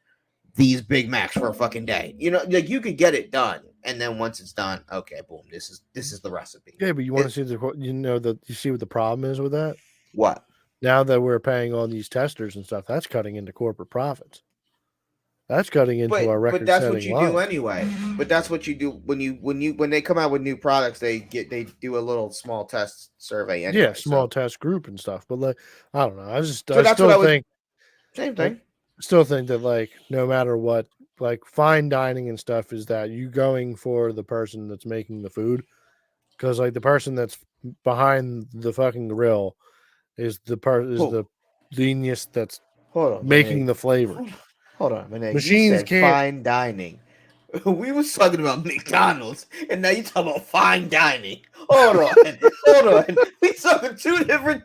these Big Macs for a fucking day. You know, like you could get it done, and then once it's done, okay, boom, this is the recipe. Yeah, but you want to see you see what the problem is with that? What? Now that we're paying all these testers and stuff, that's cutting into corporate profits. That's cutting into our record. But that's what you do anyway. But that's what you do when they come out with new products. They do a little small test survey. Anyway, yeah, small test group and stuff. But like, I don't know. I still think same thing. Still think that like no matter what, like fine dining and stuff is that you going for the person that's making the food, because like the person that's behind the fucking grill is the genius that's making the flavor. Hold on, man. Machines can't fine dining. We was talking about McDonald's, and now you talking about fine dining. Hold on. We talking 2 different.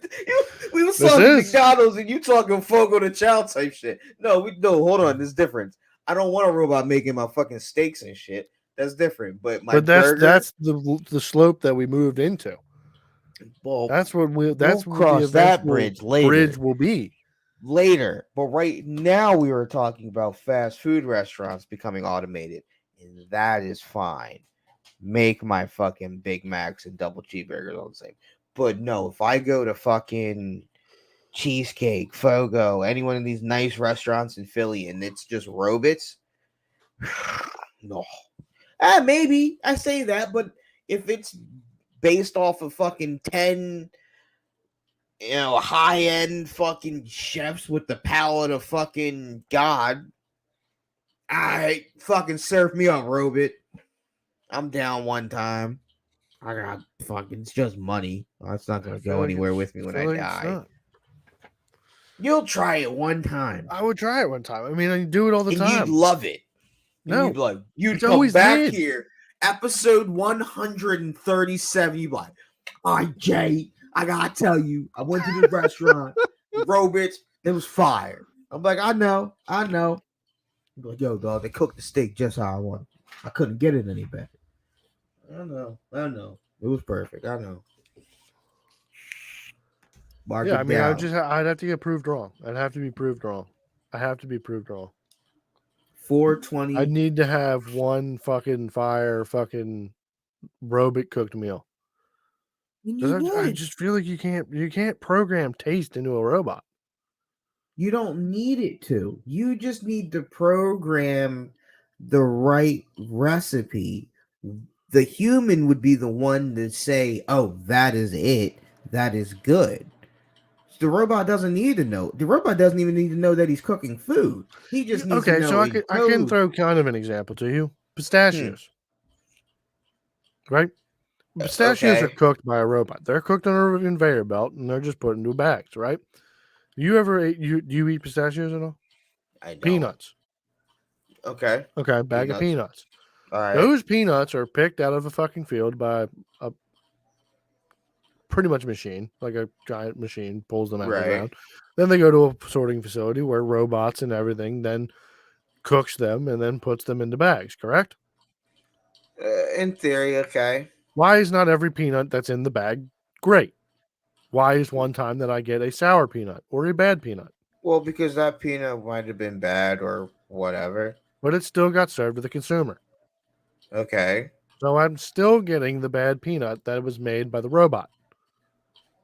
We was talking McDonald's, and you talking Fogo de Chao type shit. No, hold on. There's difference. I don't want a robot making my fucking steaks and shit. That's different. But that's the slope that we moved into. Well, that's what we'll cross that bridge later. Bridge will be. Later, but right now we were talking about fast food restaurants becoming automated, and that is fine. Make my fucking Big Macs and double cheeseburgers all the same. But no, if I go to fucking Cheesecake, Fogo, any one of these nice restaurants in Philly, and it's just robots, no. Maybe I say that, but if it's based off of fucking 10 high end fucking chefs with the palate of fucking God. I fucking serve me up, Robit. I'm down one time. I got fucking, it's just money. It's not gonna go anywhere with me when I die. You'll try it one time. I would try it one time. I mean, I do it all the and time. You'd love it. No, you'd be like, you'd it's come always back mid. here, episode 137. You'd be like, all right, Jay, I gotta tell you, I went to the restaurant, Robits, it was fire. I'm like, I know. You'd be like, yo, dog, they cooked the steak just how I want. I couldn't get it any better. I know. It was perfect. I know. Mark Yeah, I mean, down. I'd have to get proved wrong. I'd have to be proved wrong. I have to be proved wrong. 420. I'd need to have one fucking fire fucking robot cooked meal. I just feel like you can't program taste into a robot. You don't need it to. You just need to program the right recipe. The human would be the one to say, "Oh, that is it. That is good." The robot doesn't need to know. The robot doesn't even need to know that he's cooking food. He just needs to know. So I can throw kind of an example to you. Pistachios. Right? Pistachios are cooked by a robot. They're cooked on a conveyor belt and they're just put into bags, right? You ever do you eat pistachios at all? I don't. Peanuts. Okay, bag of peanuts. All right. Those peanuts are picked out of a fucking field by a pretty much machine, like a giant machine pulls them out of the ground. Then they go to a sorting facility where robots and everything then cooks them and then puts them into bags, correct? In theory, okay. Why is not every peanut that's in the bag great? Why is one time that I get a sour peanut or a bad peanut? Well, because that peanut might have been bad or whatever. But it still got served to the consumer. Okay. So I'm still getting the bad peanut that was made by the robot.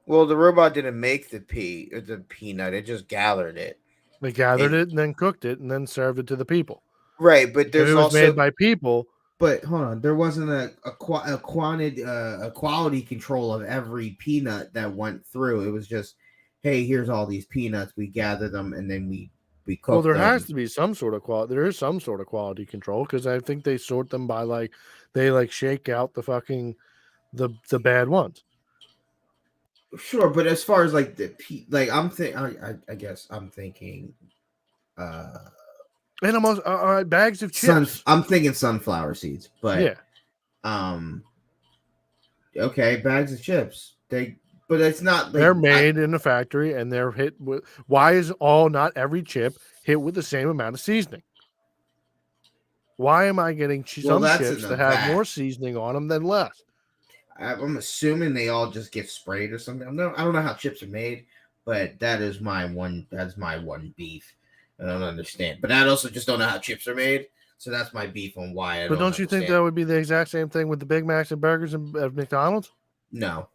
Well, the robot didn't make the peanut. It just gathered it. They gathered it and then cooked it and then served it to the people. Right, but there's also made by people. But hold on, there wasn't a quality control of every peanut that went through. It was just, hey, here's all these peanuts. We gather them and then we cook them. Well, there has to be some sort of quality. There is some sort of quality control because I think they sort them by they shake out the fucking the bad ones. Sure, but as far as I guess I'm thinking and almost bags of chips. I'm thinking sunflower seeds, but yeah. Okay, bags of chips. But it's not. They're made in a factory and they're hit with. Why is not every chip hit with the same amount of seasoning? Why am I getting some chips that have more seasoning on them than less? I'm assuming they all just get sprayed or something. I don't know how chips are made, but that is my one. That's my one beef. I don't understand, but I also just don't know how chips are made. So that's my beef on why. But don't you think that would be the exact same thing with the Big Macs and burgers at McDonald's? No,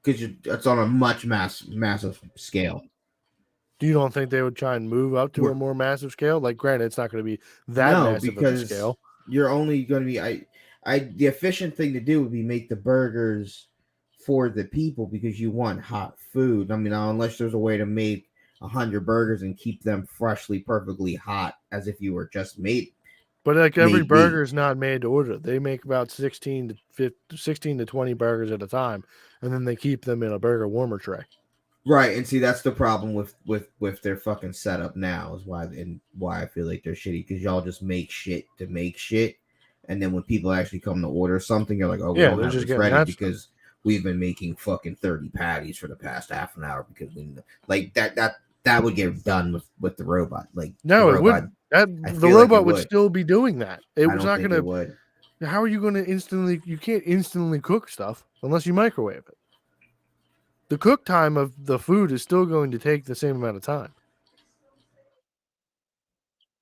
because it's on a much massive scale. You don't think they would try and move up to a more massive scale? Like, granted, it's not going to be that massive of a scale. You're only going to be the efficient thing to do would be make the burgers for the people because you want hot food. I mean, unless there's a way to make 100 burgers and keep them freshly, perfectly hot, as if you were just made. But every burger is not made to order. They make about 16 to 20 burgers at a time, and then they keep them in a burger warmer tray. Right, and see that's the problem with their fucking setup now is why I feel like they're shitty because y'all just make shit to make shit, and then when people actually come to order something, you're like, oh, we don't have this ready because we've been making fucking 30 patties for the past half an hour because we like that would get done with the robot. Like no, it wouldn't. The robot would still be doing that. It was not going to. How are you going to instantly? You can't instantly cook stuff unless you microwave it. The cook time of the food is still going to take the same amount of time.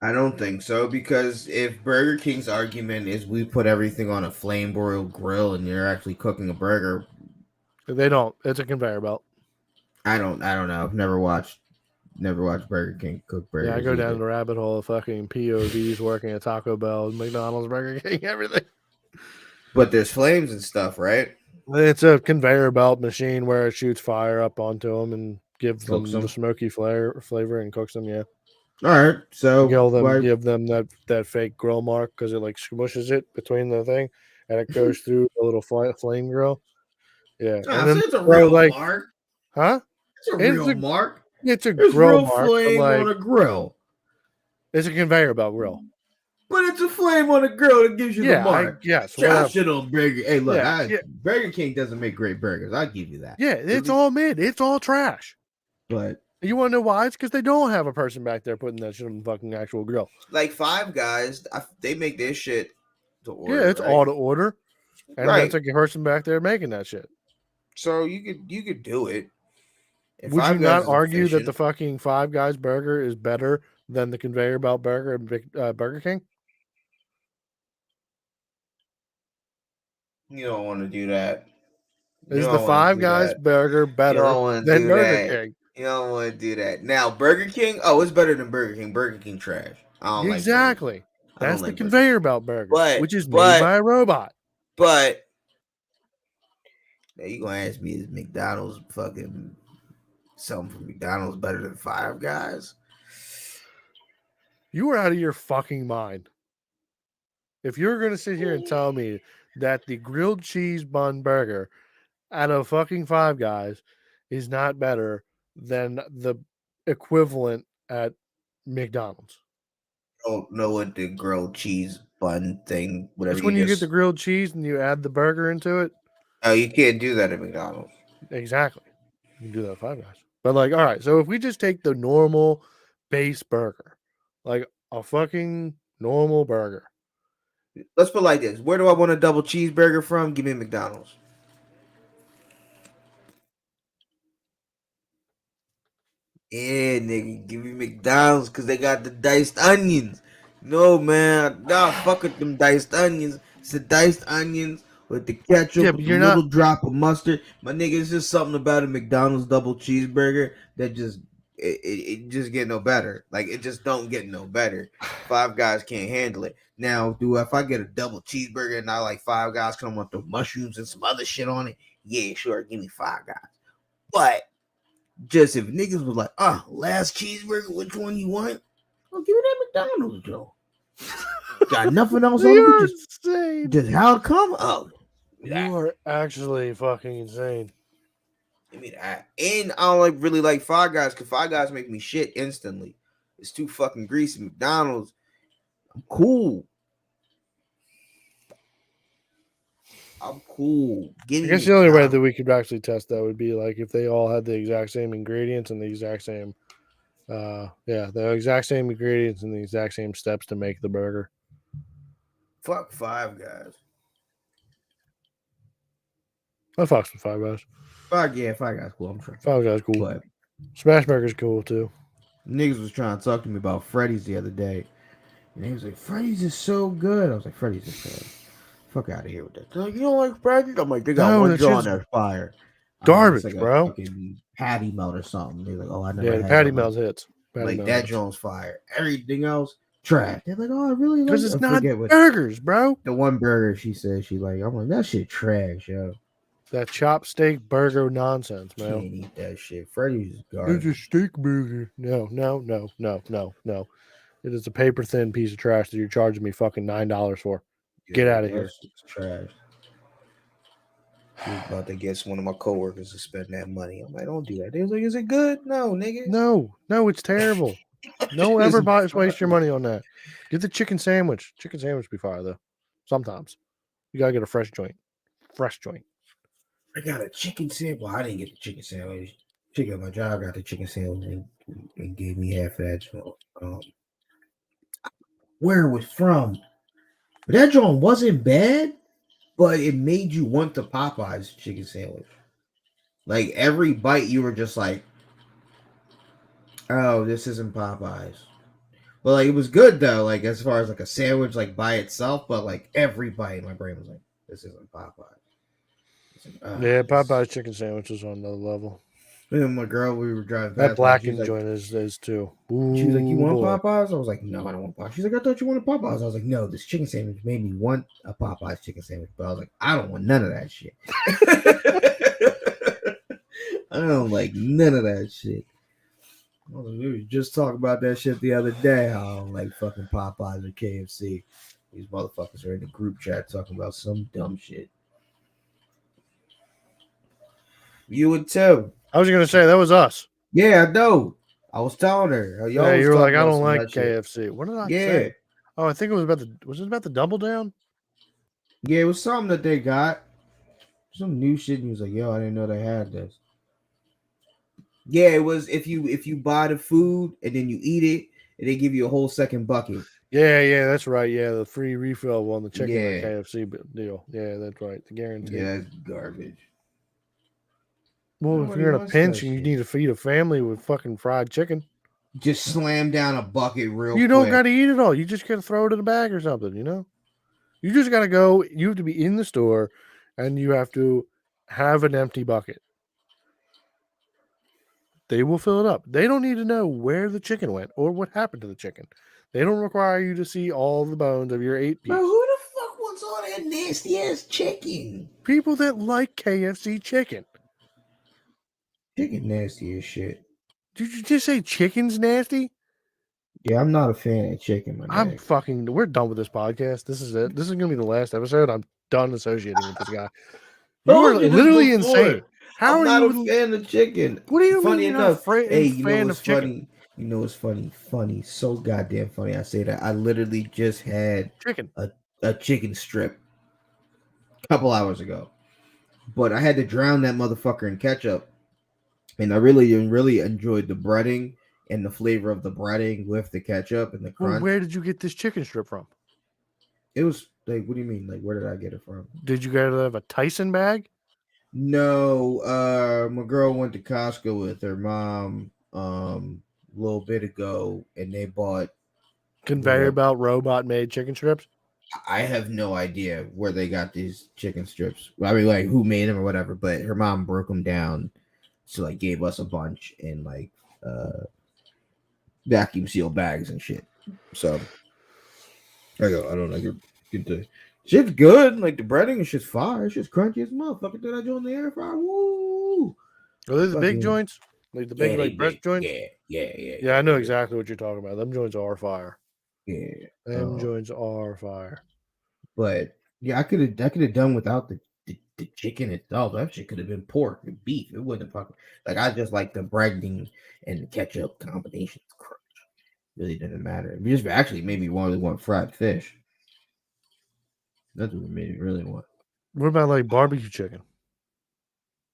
I don't think so because if Burger King's argument is we put everything on a flame broiled grill and you're actually cooking a burger, they don't. It's a conveyor belt. I don't know. I've never watched Burger King cook burgers. Yeah, I go down the rabbit hole of fucking POVs working at Taco Bell, McDonald's, Burger King, everything. But there's flames and stuff, right? It's a conveyor belt machine where it shoots fire up onto them and gives them Cooks the 'em. smoky flavor and cooks them. Yeah, All right, so give them that fake grill mark because it like smushes it between the thing and it goes through a little flame grill. Yeah, nah, and so then it's a throw real like, mark. huh? It's a It's real a mark. it's a There's grill real mark, but flame like on a grill, it's a conveyor belt grill. but it's a flame on a grill that gives you the Yeah, mark. yes, Trash whatever. shit on burger. Hey, look, Yeah. Burger King doesn't make great burgers. I'll give you that. Yeah, it's all mid. It's all trash. But You want to know why? It's because they don't have a person back there putting that shit on the fucking actual grill. like Five Guys, they make their shit to order. Yeah, it's right? all to order, and Right. that's like a person back there making that shit. So you could do it. And Would you Five Guys not is argue that efficient. the fucking Five Guys burger is better than the conveyor belt burger at Burger King? You don't want to do that. You Is don't the wanna Five do Guys that. burger You better don't want to than do Burger that. King? You don't want to do that. Now Burger King, oh, it's better than Burger King. Burger King trash. I don't like Burger King. Exactly. I don't That's the like Burger King. conveyor belt burger, But- which is made but- by a robot. But now you gonna ask me is McDonald's fucking something from McDonald's better than Five Guys? You are out of your fucking mind. If you're going to sit here and tell me that the grilled cheese bun burger at a fucking Five Guys is not better than the equivalent at McDonald's. I don't know what the grilled cheese bun thing, whatever. It's when you get the grilled cheese and you add the burger into it. Oh, you can't do that at McDonald's. Exactly. You can do that at Five Guys. But like, all right, so if we just take the normal base burger, like a fucking normal burger. Let's put it like this: where do I want a double cheeseburger from? Give me McDonald's. Yeah, nigga, give me McDonald's because they got the diced onions. No, man, nah, fuck with them diced onions. It's the diced onions with the ketchup, Yeah, but with you're a not- little drop of mustard. My nigga, it's just something about a McDonald's double cheeseburger that just it just get no better. Like it just don't get no better. Five Guys can't handle it. Now, if I get a double cheeseburger and I like Five Guys, because I want the mushrooms and some other shit on it, yeah, sure, give me Five Guys. But just if niggas was like, last cheeseburger, which one you want? I'll give me that McDonald's, Joe. Got nothing else on You're it. insane. Just how it come? Oh, You are actually fucking insane. give me that. And I don't really like Five Guys because Five Guys make me shit instantly. It's too fucking greasy. McDonald's, I'm cool. I'm cool. Give I me guess the only way McDonald's. that we could actually test that would be like if they all had the exact same ingredients and the exact same, the exact same ingredients and the exact same steps to make the burger. Fuck Five Guys. I fucks with Five Guys. Five Guys cool. I'm sure. Five Guys cool. But Smash Burger's cool too. niggas was trying to talk to me about Freddy's the other day. And he was like, Freddy's is so good. I was like, Freddy's is good. Fuck out of here with that. They're like, you don't like Freddy's? I'm like, they got No, one that jaw on shit's their fire. garbage, It's like bro. A fucking patty melt or something. They're like, oh, I never Yeah, had the Patty that. Mel's hits. Patty Like Melt that hits. joint's fire. Everything else, trash. They're like, oh, I really like Because it's I not forget what burgers, bro. the one burger she said she like. I'm like, that shit trash, yo. That chopstick burger nonsense, man. Can't eat that shit. Freddy's is It's garbage. a steak burger. No. It is a paper thin piece of trash that you're charging me fucking $9 for. Get outta here. That shit's trash. He's about to get one of my coworkers to spend that money. I'm like, don't do that. They was like, is it good? No, nigga. No, it's terrible. Don't ever waste your money on that. Get the chicken sandwich. Chicken sandwich be fire though. Sometimes you gotta get a fresh joint. I got a chicken sandwich. Well, I didn't get the chicken sandwich. Chicken at my job got the chicken sandwich and gave me half of that joint. Where it was from. But that joint wasn't bad, but it made you want the Popeyes chicken sandwich. Like every bite, you were just like, oh, this isn't Popeyes. But like it was good though, like as far as like a sandwich, like by itself, but like every bite, my brain was like, this isn't Popeyes. Like, Yeah, Popeye's chicken sandwich is on another level. Me and my girl, we were driving That past. blackened joint is too. She was like, "You Ooh, want boy. Popeyes?" I was like, "No, I don't want Popeyes." She's like, "I thought you wanted Popeyes." I was like, "No, this chicken sandwich made me want a Popeyes chicken sandwich," but I was like, "I don't want none of that shit." I don't like none of that shit. We were just talking about that shit the other day. How I don't like fucking Popeyes or KFC. These motherfuckers are in the group chat talking about some dumb shit. You would too. I was gonna say that was us. Yeah, I know. I was telling her. Yeah, you were like, I don't like KFC. KFC. What did I Yeah. say? Oh, I think it was about the double down? Yeah, it was something that they got. Some new shit. And he was like, "Yo, I didn't know they had this." Yeah, it was if you buy the food and then you eat it, and they give you a whole second bucket. Yeah, that's right. Yeah, the free refill on the chicken Yeah. KFC deal. Yeah, that's right. The guarantee. Yeah, that's garbage. Well, Nobody if you're in a wants pinch that and you shit. need to feed a family with fucking fried chicken, Just slam down a bucket real quick. you don't got to eat it all. You just got to throw it in a bag or something, you know? You just got to go. You have to be in the store and you have to have an empty bucket. They will fill it up. They don't need to know where the chicken went or what happened to the chicken. They don't require you to see all the bones of your 8 piece. Bro, who the fuck wants all that nasty ass chicken? People that like KFC chicken. Chicken nasty as shit. Did you just say chicken's nasty? Yeah, I'm not a fan of chicken, my nigga. We're done with this podcast. This is it. This is going to be the last episode. I'm done associating with this guy. You are literally insane. How I'm are not you a fan of chicken. What do you Funny mean you're enough, not hey, you know fan what's of chicken? funny? You know what's funny? Funny, so goddamn funny. I say that. I literally just had Chicken. a chicken strip a couple hours ago, but I had to drown that motherfucker in ketchup, and I really enjoyed the breading and the flavor of the breading with the ketchup and the crunch. Well, where did you get this chicken strip from? It was like, what do you mean? Like, where did I get it from? Did you guys have a Tyson bag? No, my girl went to Costco with her mom a little bit ago, and they bought Conveyor belt robot made chicken strips? I have no idea where they got these chicken strips. I mean, like who made them or whatever, but her mom broke them down, so like gave us a bunch in like vacuum seal bags and shit. So I don't know. Get the shit's good. Like the breading and shit's fire. It's just crunchy as a motherfucker. Did I join the air fryer? Woo! Are they the big Fucking- joints? Like the big like breast joints? Yeah. I know exactly what you're talking about. Them joints are fire. Yeah. Them joints are fire. But yeah, I could have done without the chicken itself. That shit could have been pork and beef. It wouldn't have fucking like I just like the breading and the ketchup combination. Crunch. Really didn't matter. It just actually made me want fried fish. That's what made me really want. What about like barbecue chicken?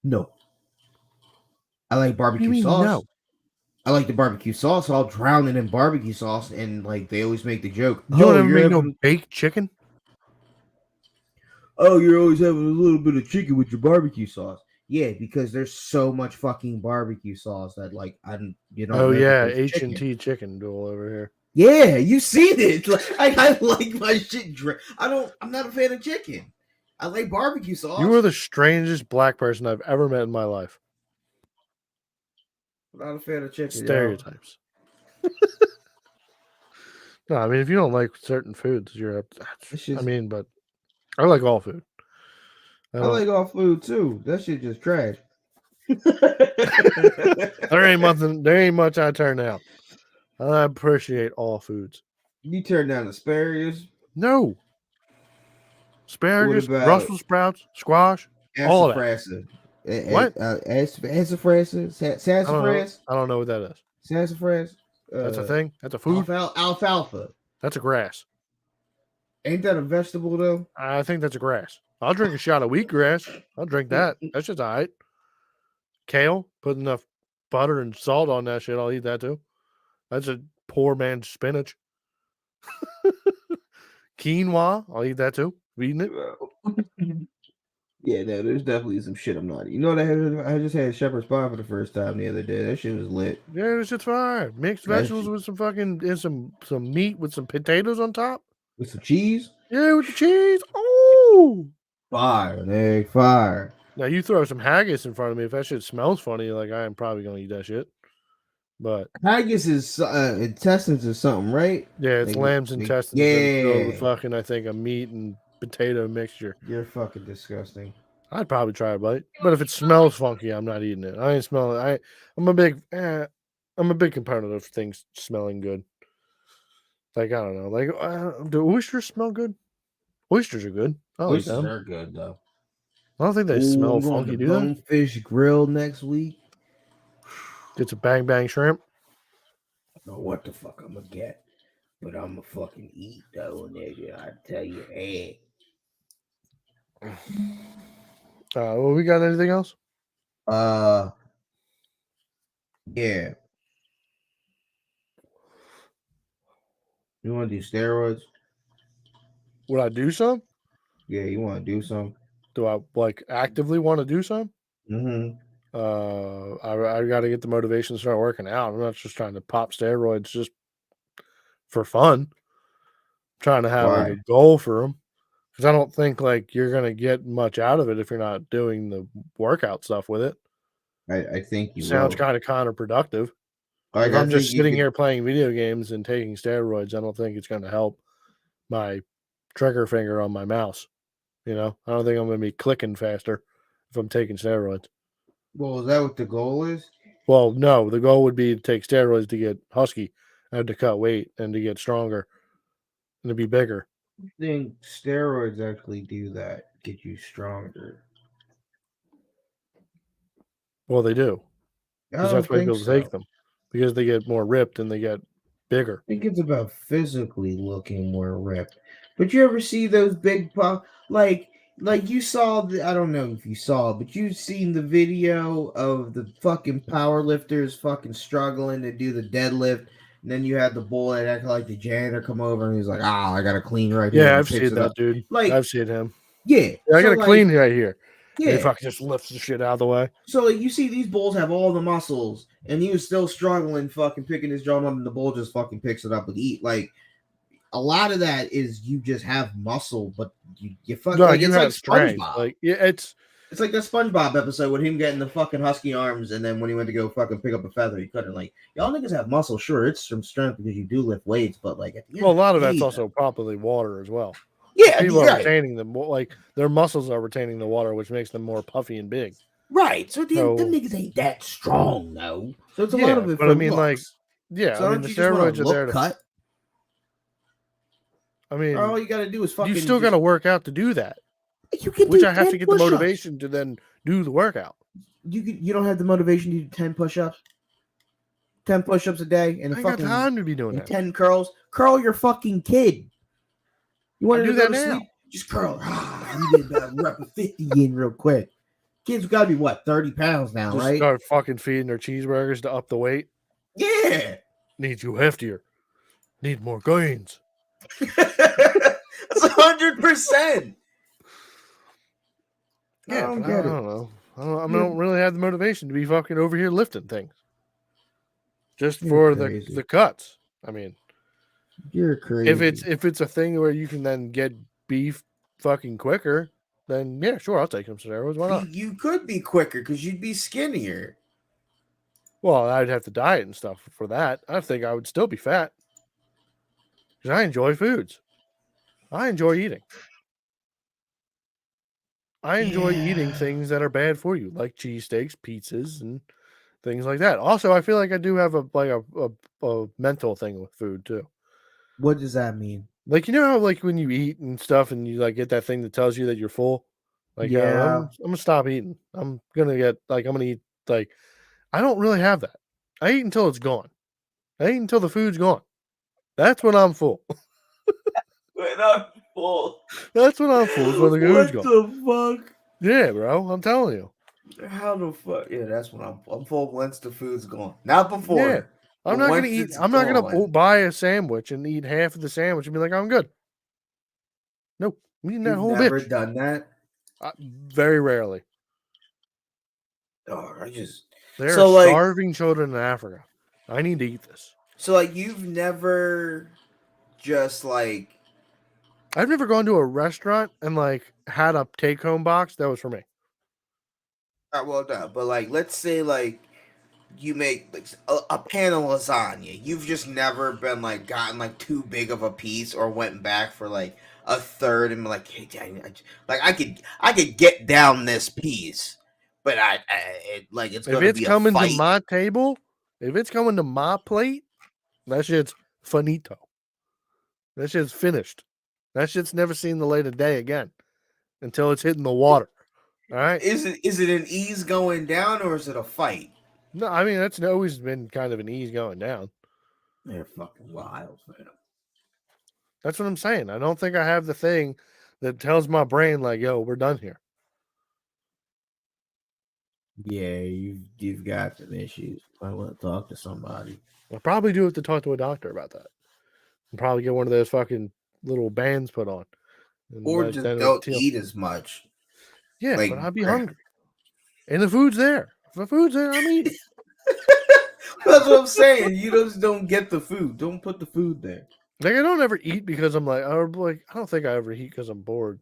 No. I like barbecue mean sauce. no? I like the barbecue sauce. So I'll drown it in barbecue sauce, and like they always make the joke. You don't ever you're make having- no baked chicken? Oh, you're always having a little bit of chicken with your barbecue sauce. Yeah, because there's so much fucking barbecue sauce that like Oh yeah, H&T chicken duel over here. Yeah, you seen it. Like, I like my shit. I'm not a fan of chicken. I like barbecue sauce. You are the strangest black person I've ever met in my life. I'm not a fan of chicken. Stereotypes. No, I mean if you don't like certain foods, you're up. I mean, but I like all food. I like all food too. That shit just trash. There ain't much I turn down. I appreciate all foods. You turn down asparagus. No. Asparagus, What about- Brussels sprouts, squash, all that. What? Sassafras. I don't know what that is. Sassafras. That's a thing? That's a food? Alfalfa. That's a grass. Ain't that a vegetable though? I think that's a grass. I'll drink a shot of wheatgrass. I'll drink that. That's just all right. Kale, put enough butter and salt on that shit. I'll eat that too. That's a poor man's spinach. Quinoa, I'll eat that too. Eating it. Yeah, no, there's definitely some shit I'm not eating. You know what I just had shepherd's pie for the first time the other day. That shit was lit. Yeah, this shit's fine. Mixed That vegetables with some fucking and some meat with some potatoes on top. With some cheese. Yeah, with the cheese. Oh, Fire, nigga, fire. Now you throw some haggis in front of me. If that shit smells funny, like I am probably gonna eat that shit. But Haggis is intestines or something, right? yeah, it's lamb's intestines that are filled with Yeah. fucking, I think, a meat and potato mixture. You're fucking disgusting. I'd probably try a bite, but if it smells funky, I'm not eating it. I ain't smelling. I'm a big, I'm a big component of things smelling good. Like I don't know, like do oysters smell good? Oysters are good. I like Oysters them. are good though. I don't think they Ooh, smell I'm going to funky, do they? Bonefish Grill next week. Get some bang bang shrimp. I don't know what the fuck I'm gonna get, but I'm gonna fucking eat though, nigga. I tell you, hey. Well, we got anything else? Yeah. You want to do steroids? Would I do some? Yeah, you want to do some? Do I like actively want to do some? Mm-hmm. I got to get the motivation to start working out. I'm not just trying to pop steroids just for fun. I'm trying to have like Why? a goal for them because I don't think like you're gonna get much out of it if you're not doing the workout stuff with it. I think you Sounds will. kind of counterproductive. Like, If I I'm just think you sitting could- here playing video games and taking steroids, I don't think it's going to help my trigger finger on my mouse. You know, I don't think I'm going to be clicking faster if I'm taking steroids. Well, is that what the goal is? Well, no, the goal would be to take steroids to get husky and to cut weight and to get stronger and to be bigger. I think steroids actually do that, get you stronger. Well, they do I because don't that's why think people so. take them because they get more ripped and they get bigger. I think it's about physically looking more ripped. But you ever see those big like you saw I don't know if you saw, but you've seen the video of the fucking power lifters fucking struggling to do the deadlift, and then you had the boy that acted like the janitor come over and he's like, I gotta clean right here. Yeah, And I've he picks seen it that up. dude. Like, I've seen him. yeah. I So, got to like, clean right here. And he yeah. fucking just lifts the shit out of the way. So like you see these bulls have all the muscles, and he was still struggling, fucking picking his drum up, and the bull just fucking picks it up and eat. Like, a lot of that is you just have muscle, but you fuck No, like you it's have like strength. SpongeBob. Like yeah, it's like that SpongeBob episode with him getting the fucking husky arms, and then when he went to go fucking pick up a feather, he couldn't. Like, y'all niggas have muscle, sure, it's some strength because you do lift weights, but like at the end well, a lot of the that's day, also probably water as well. yeah, People are right, retaining them, like their muscles are retaining the water, which makes them more puffy and big. right. So them So- niggas ain't that strong, though. So it's a Yeah, lot of it but for I mean, like, looks. Yeah, So I mean don't the you just wanna steroids are there look to. cut? I mean, All you gotta do is fucking. you still got to work out to do that, You can which do I have 10 to get the push-ups. motivation to then do the workout. You don't have the motivation to do 10 push-ups. 10 push-ups a day and I ain't got fucking time to be doing and that. 10 curls. Curl your fucking kid. You want I to do go that to now. sleep? Just curl. You get about rep of 50 in real quick. Kids got to be what, 30 pounds now, Just right? start fucking feeding their cheeseburgers to up the weight. Yeah. Need you heftier. Need more gains. That's 100%. I Yeah, don't but get it. don't know. I don't really have the motivation to be fucking over here lifting things. Just You're for crazy. the cuts. I mean, You're crazy. if it's a thing where you can then get beef fucking quicker, then yeah, sure, I'll take some steroids. Why not? You could be quicker because you'd be skinnier. Well, I'd have to diet and stuff for that. I think I would still be fat because I enjoy foods. I enjoy eating. I enjoy eating Yeah. things that are bad for you, like cheesesteaks, pizzas, and things like that. Also, I feel like I do have a mental thing with food too. What does that mean? Like you know how like when you eat and stuff and you like get that thing that tells you that you're full. Like Yeah. I'm gonna stop eating. I'm gonna eat like I don't really have that. I eat until it's gone. I eat until the food's gone. That's when I'm full. When I'm full. That's when I'm full. Is when the food's What gone. the fuck? Yeah, bro. I'm telling you. How the fuck? Yeah, that's when I'm full once the food's gone. Not before. Yeah. I'm but not gonna once eat. it's I'm not gonna gone. buy a sandwich and eat half of the sandwich and be like, I'm good. Nope. I'm eating that You've whole never bitch. done that? Very rarely. Oh, I just There So, are like- starving children in Africa. I need to eat this. so like you've never just like I've never gone to a restaurant and like had a take home box that was for me. Well done. But like, let's say like you make like a pan of lasagna. You've just never been like gotten like too big of a piece or went back for like a third and been like, hey, dang, like I could get down this piece, but like it's If gonna it's be a coming to fight. my table, if it's coming to my plate, that shit's finito. That shit's finished. That shit's never seen the light of day again until it's hitting the water. All right. Is it an ease going down or is it a fight? No, I mean that's always been kind of an ease going down. They're fucking wild, man. That's what I'm saying. I don't think I have the thing that tells my brain like, "Yo, we're done here." Yeah, you've got some issues. I want to talk to somebody. I'll probably do have to talk to a doctor about that. And probably get one of those fucking little bands put on. And Or then just it'll don't heal. eat as much. Yeah, like, but I'd be hungry. And the food's there. If the food's there, I'm eating. That's what I'm saying. You just don't get the food. Don't put the food there. Like I don't ever eat because I'm like, I don't think I ever eat because I'm bored.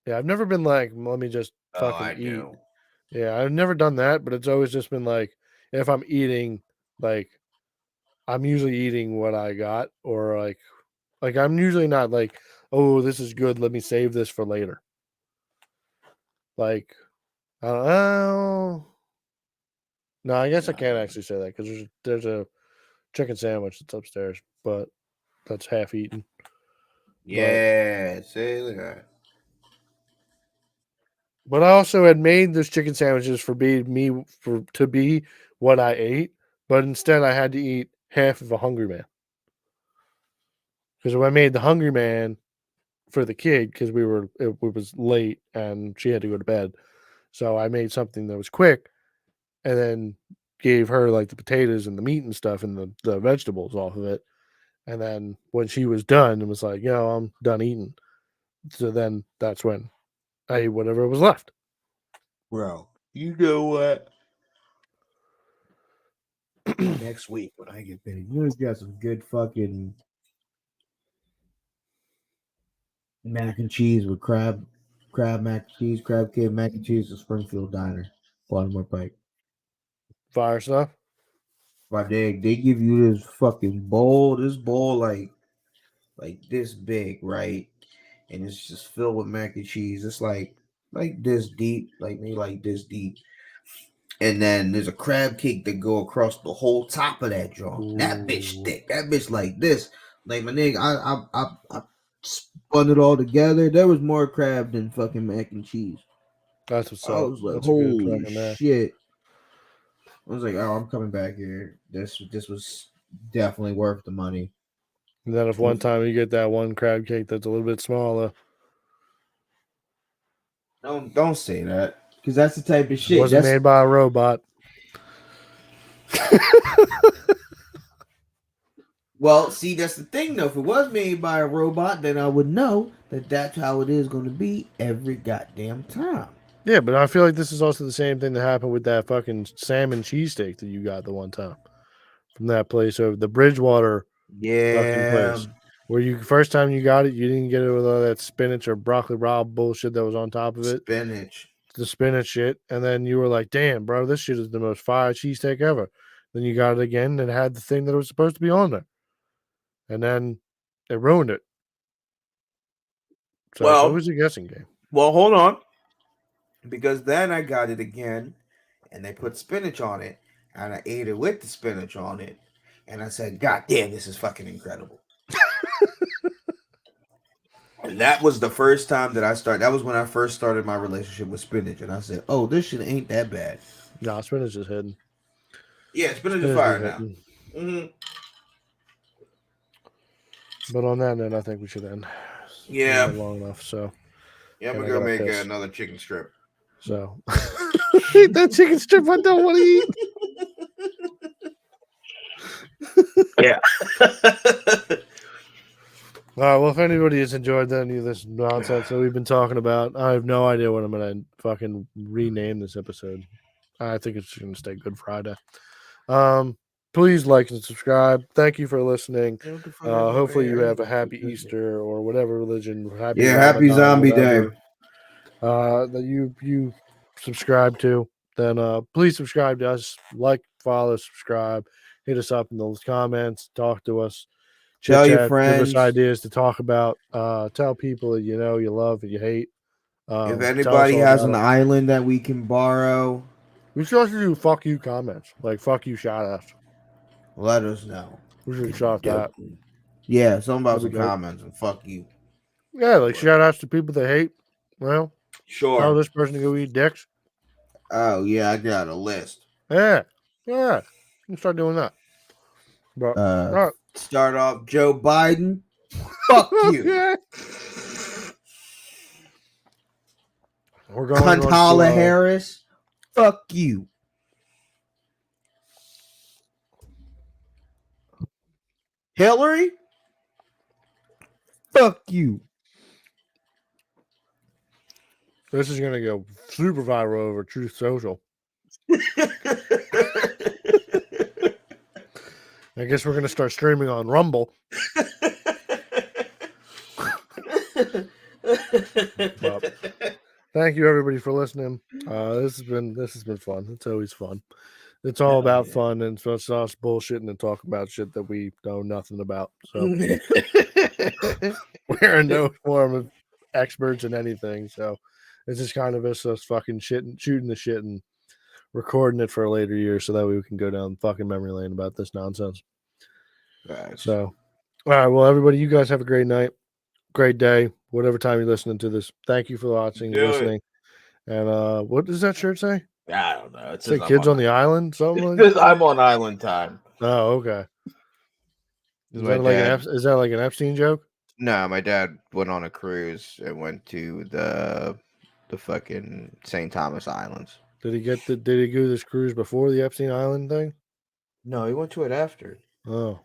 Yeah, I've never been like, let me just fucking eat. do. Yeah, I've never done that, but it's always just been like, if I'm eating, like, I'm usually eating what I got, or like I'm usually not like, oh, this is good. Let me save this for later. Like, oh, no, I guess I can't actually say that because there's a chicken sandwich that's upstairs, but that's half eaten. Yeah, say that. But I also had made those chicken sandwiches to be what I ate, but instead I had to eat half of a Hungry Man. Because when I made the Hungry Man for the kid, because it was late and she had to go to bed, so I made something that was quick, and then gave her like the potatoes and the meat and stuff and the vegetables off of it. And then when she was done, it was like, I'm done eating. So then that's when I ate whatever was left. Bro, you know what? Next week when I get paid, you guys got some good fucking mac and cheese with crab mac and cheese, crab cake mac and cheese at Springfield Diner, Baltimore Pike. Fire stuff. But they give you this fucking bowl, like this big, right? And it's just filled with mac and cheese. It's like this deep, like maybe like this deep. And then there's a crab cake that go across the whole top of that joint. That bitch thick. That bitch like this. Like my nigga, I spun it all together. There was more crab than fucking mac and cheese. That's what's I up. was like, That's a good holy fucking mac. shit. I was like, oh, I'm coming back here. This was definitely worth the money. And then if one time you get that one crab cake that's a little bit smaller, Don't say that, because that's the type of shit. wasn't made by a robot. Well, see, that's the thing, though. If it was made by a robot, then I would know that that's how it is going to be every goddamn time. Yeah, but I feel like this is also the same thing that happened with that fucking salmon cheesesteak that you got the one time from that place over the Bridgewater fucking place. Where you first time you got it, you didn't get it with all that spinach or broccoli raw bullshit that was on top of it. The spinach shit. And then you were like, damn, bro, this shit is the most fire cheesesteak ever. Then you got it again and it had the thing that was supposed to be on there. And then it ruined it. So it's always a guessing game. Well, hold on. Because then I got it again and they put spinach on it. And I ate it with the spinach on it. And I said, God damn, this is fucking incredible. And that was the first time that I started. That was when I first started my relationship with spinach. And I said, oh, this shit ain't that bad. Nah, spinach is hidden. Yeah, spinach is fire now. Mm-hmm. But on that note, I think we should end. Yeah. Long enough, so. Yeah, I'm going to go make another chicken strip. So. Eat that chicken strip I don't want to eat. Yeah. All right, well, if anybody has enjoyed any of this nonsense that we've been talking about, I have no idea what I'm going to fucking rename this episode. I think it's going to stay Good Friday. Please like and subscribe. Thank you for listening. Hopefully you have a happy Easter or whatever religion. Happy Zombie Day. That you subscribe to, then please subscribe to us. Like, follow, subscribe. Hit us up in those comments. Talk to us. Tell your Chit-chat, give us friends. ideas to talk about. Tell people that you know, you love, and you hate. If Tell us anybody all has about an it. island that we can borrow, We should also do fuck you comments, like fuck you shout outs. let us know. We should shout that. Yeah, something about That'd be some dope. comments and fuck you. Yeah, like shout outs to people they hate. Well, Sure. tell this person to go eat dicks. Oh yeah, I got a list. Yeah, you can start doing that. But all right. Start off Joe Biden. Fuck you. We're going on Kamala to, Harris. Fuck you. Hillary. Fuck you. This is gonna go super viral over Truth Social. I guess we're gonna start streaming on Rumble. Thank you everybody for listening. This has been fun. It's always fun. It's all about fun, and so it's us bullshitting and talking about shit that we know nothing about. So we're in no form of experts in anything. So it's just kind of us fucking shooting the shit and recording it for a later year so that way we can go down fucking memory lane about this nonsense. Right. So, all right. Well, everybody, you guys have a great night, great day, whatever time you're listening to this. Thank you for watching and listening. And what does that shirt say? I don't know. Say kids on the island? Something like Because I'm on island time. Oh, okay. Is that like an Epstein joke? No, my dad went on a cruise and went to the fucking St. Thomas Islands. Did he do this cruise before the Epstein Island thing? No, he went to it after. Oh.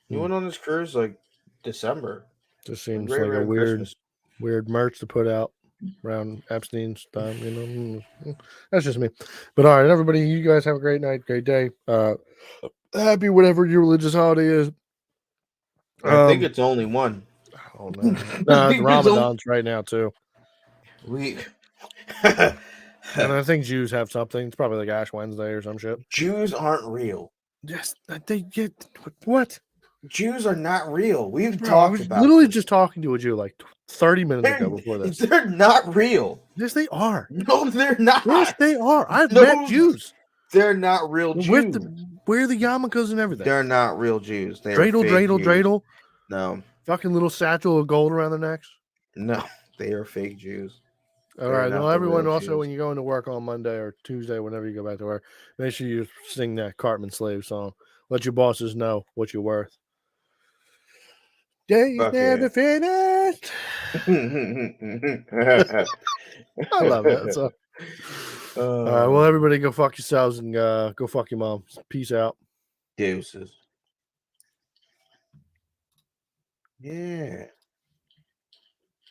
He went on this cruise like December. Just seems Right like a around Christmas. weird merch to put out around Epstein's time, you know. That's just me. But all right, everybody, you guys have a great night, great day. Happy whatever your religious holiday is. I think it's only one. Oh no. No, it's Ramadan's right now too. And I think Jews have something. It's probably like Ash Wednesday or some shit. Jews aren't real. Yes, they get what? Jews are not real. We've Bro, I talked was about literally this. just talking to a Jew like 30 minutes ago before this. They're not real. Yes, they are. No, they're not. Yes, they are. I've No, met Jews. They're not real Jews. Wear the yarmulkes and everything. They're not real Jews. They're dreidel. No. Fucking little satchel of gold around their necks. No, they are fake Jews. All right. Well, everyone also, when you go into work on Monday or Tuesday, whenever you go back to work, make sure you sing that Cartman Slave song. Let your bosses know what you're worth. Days never finished. I love that. So, all right. Well, everybody go fuck yourselves and go fuck your mom. Peace out. Deuces. Yeah.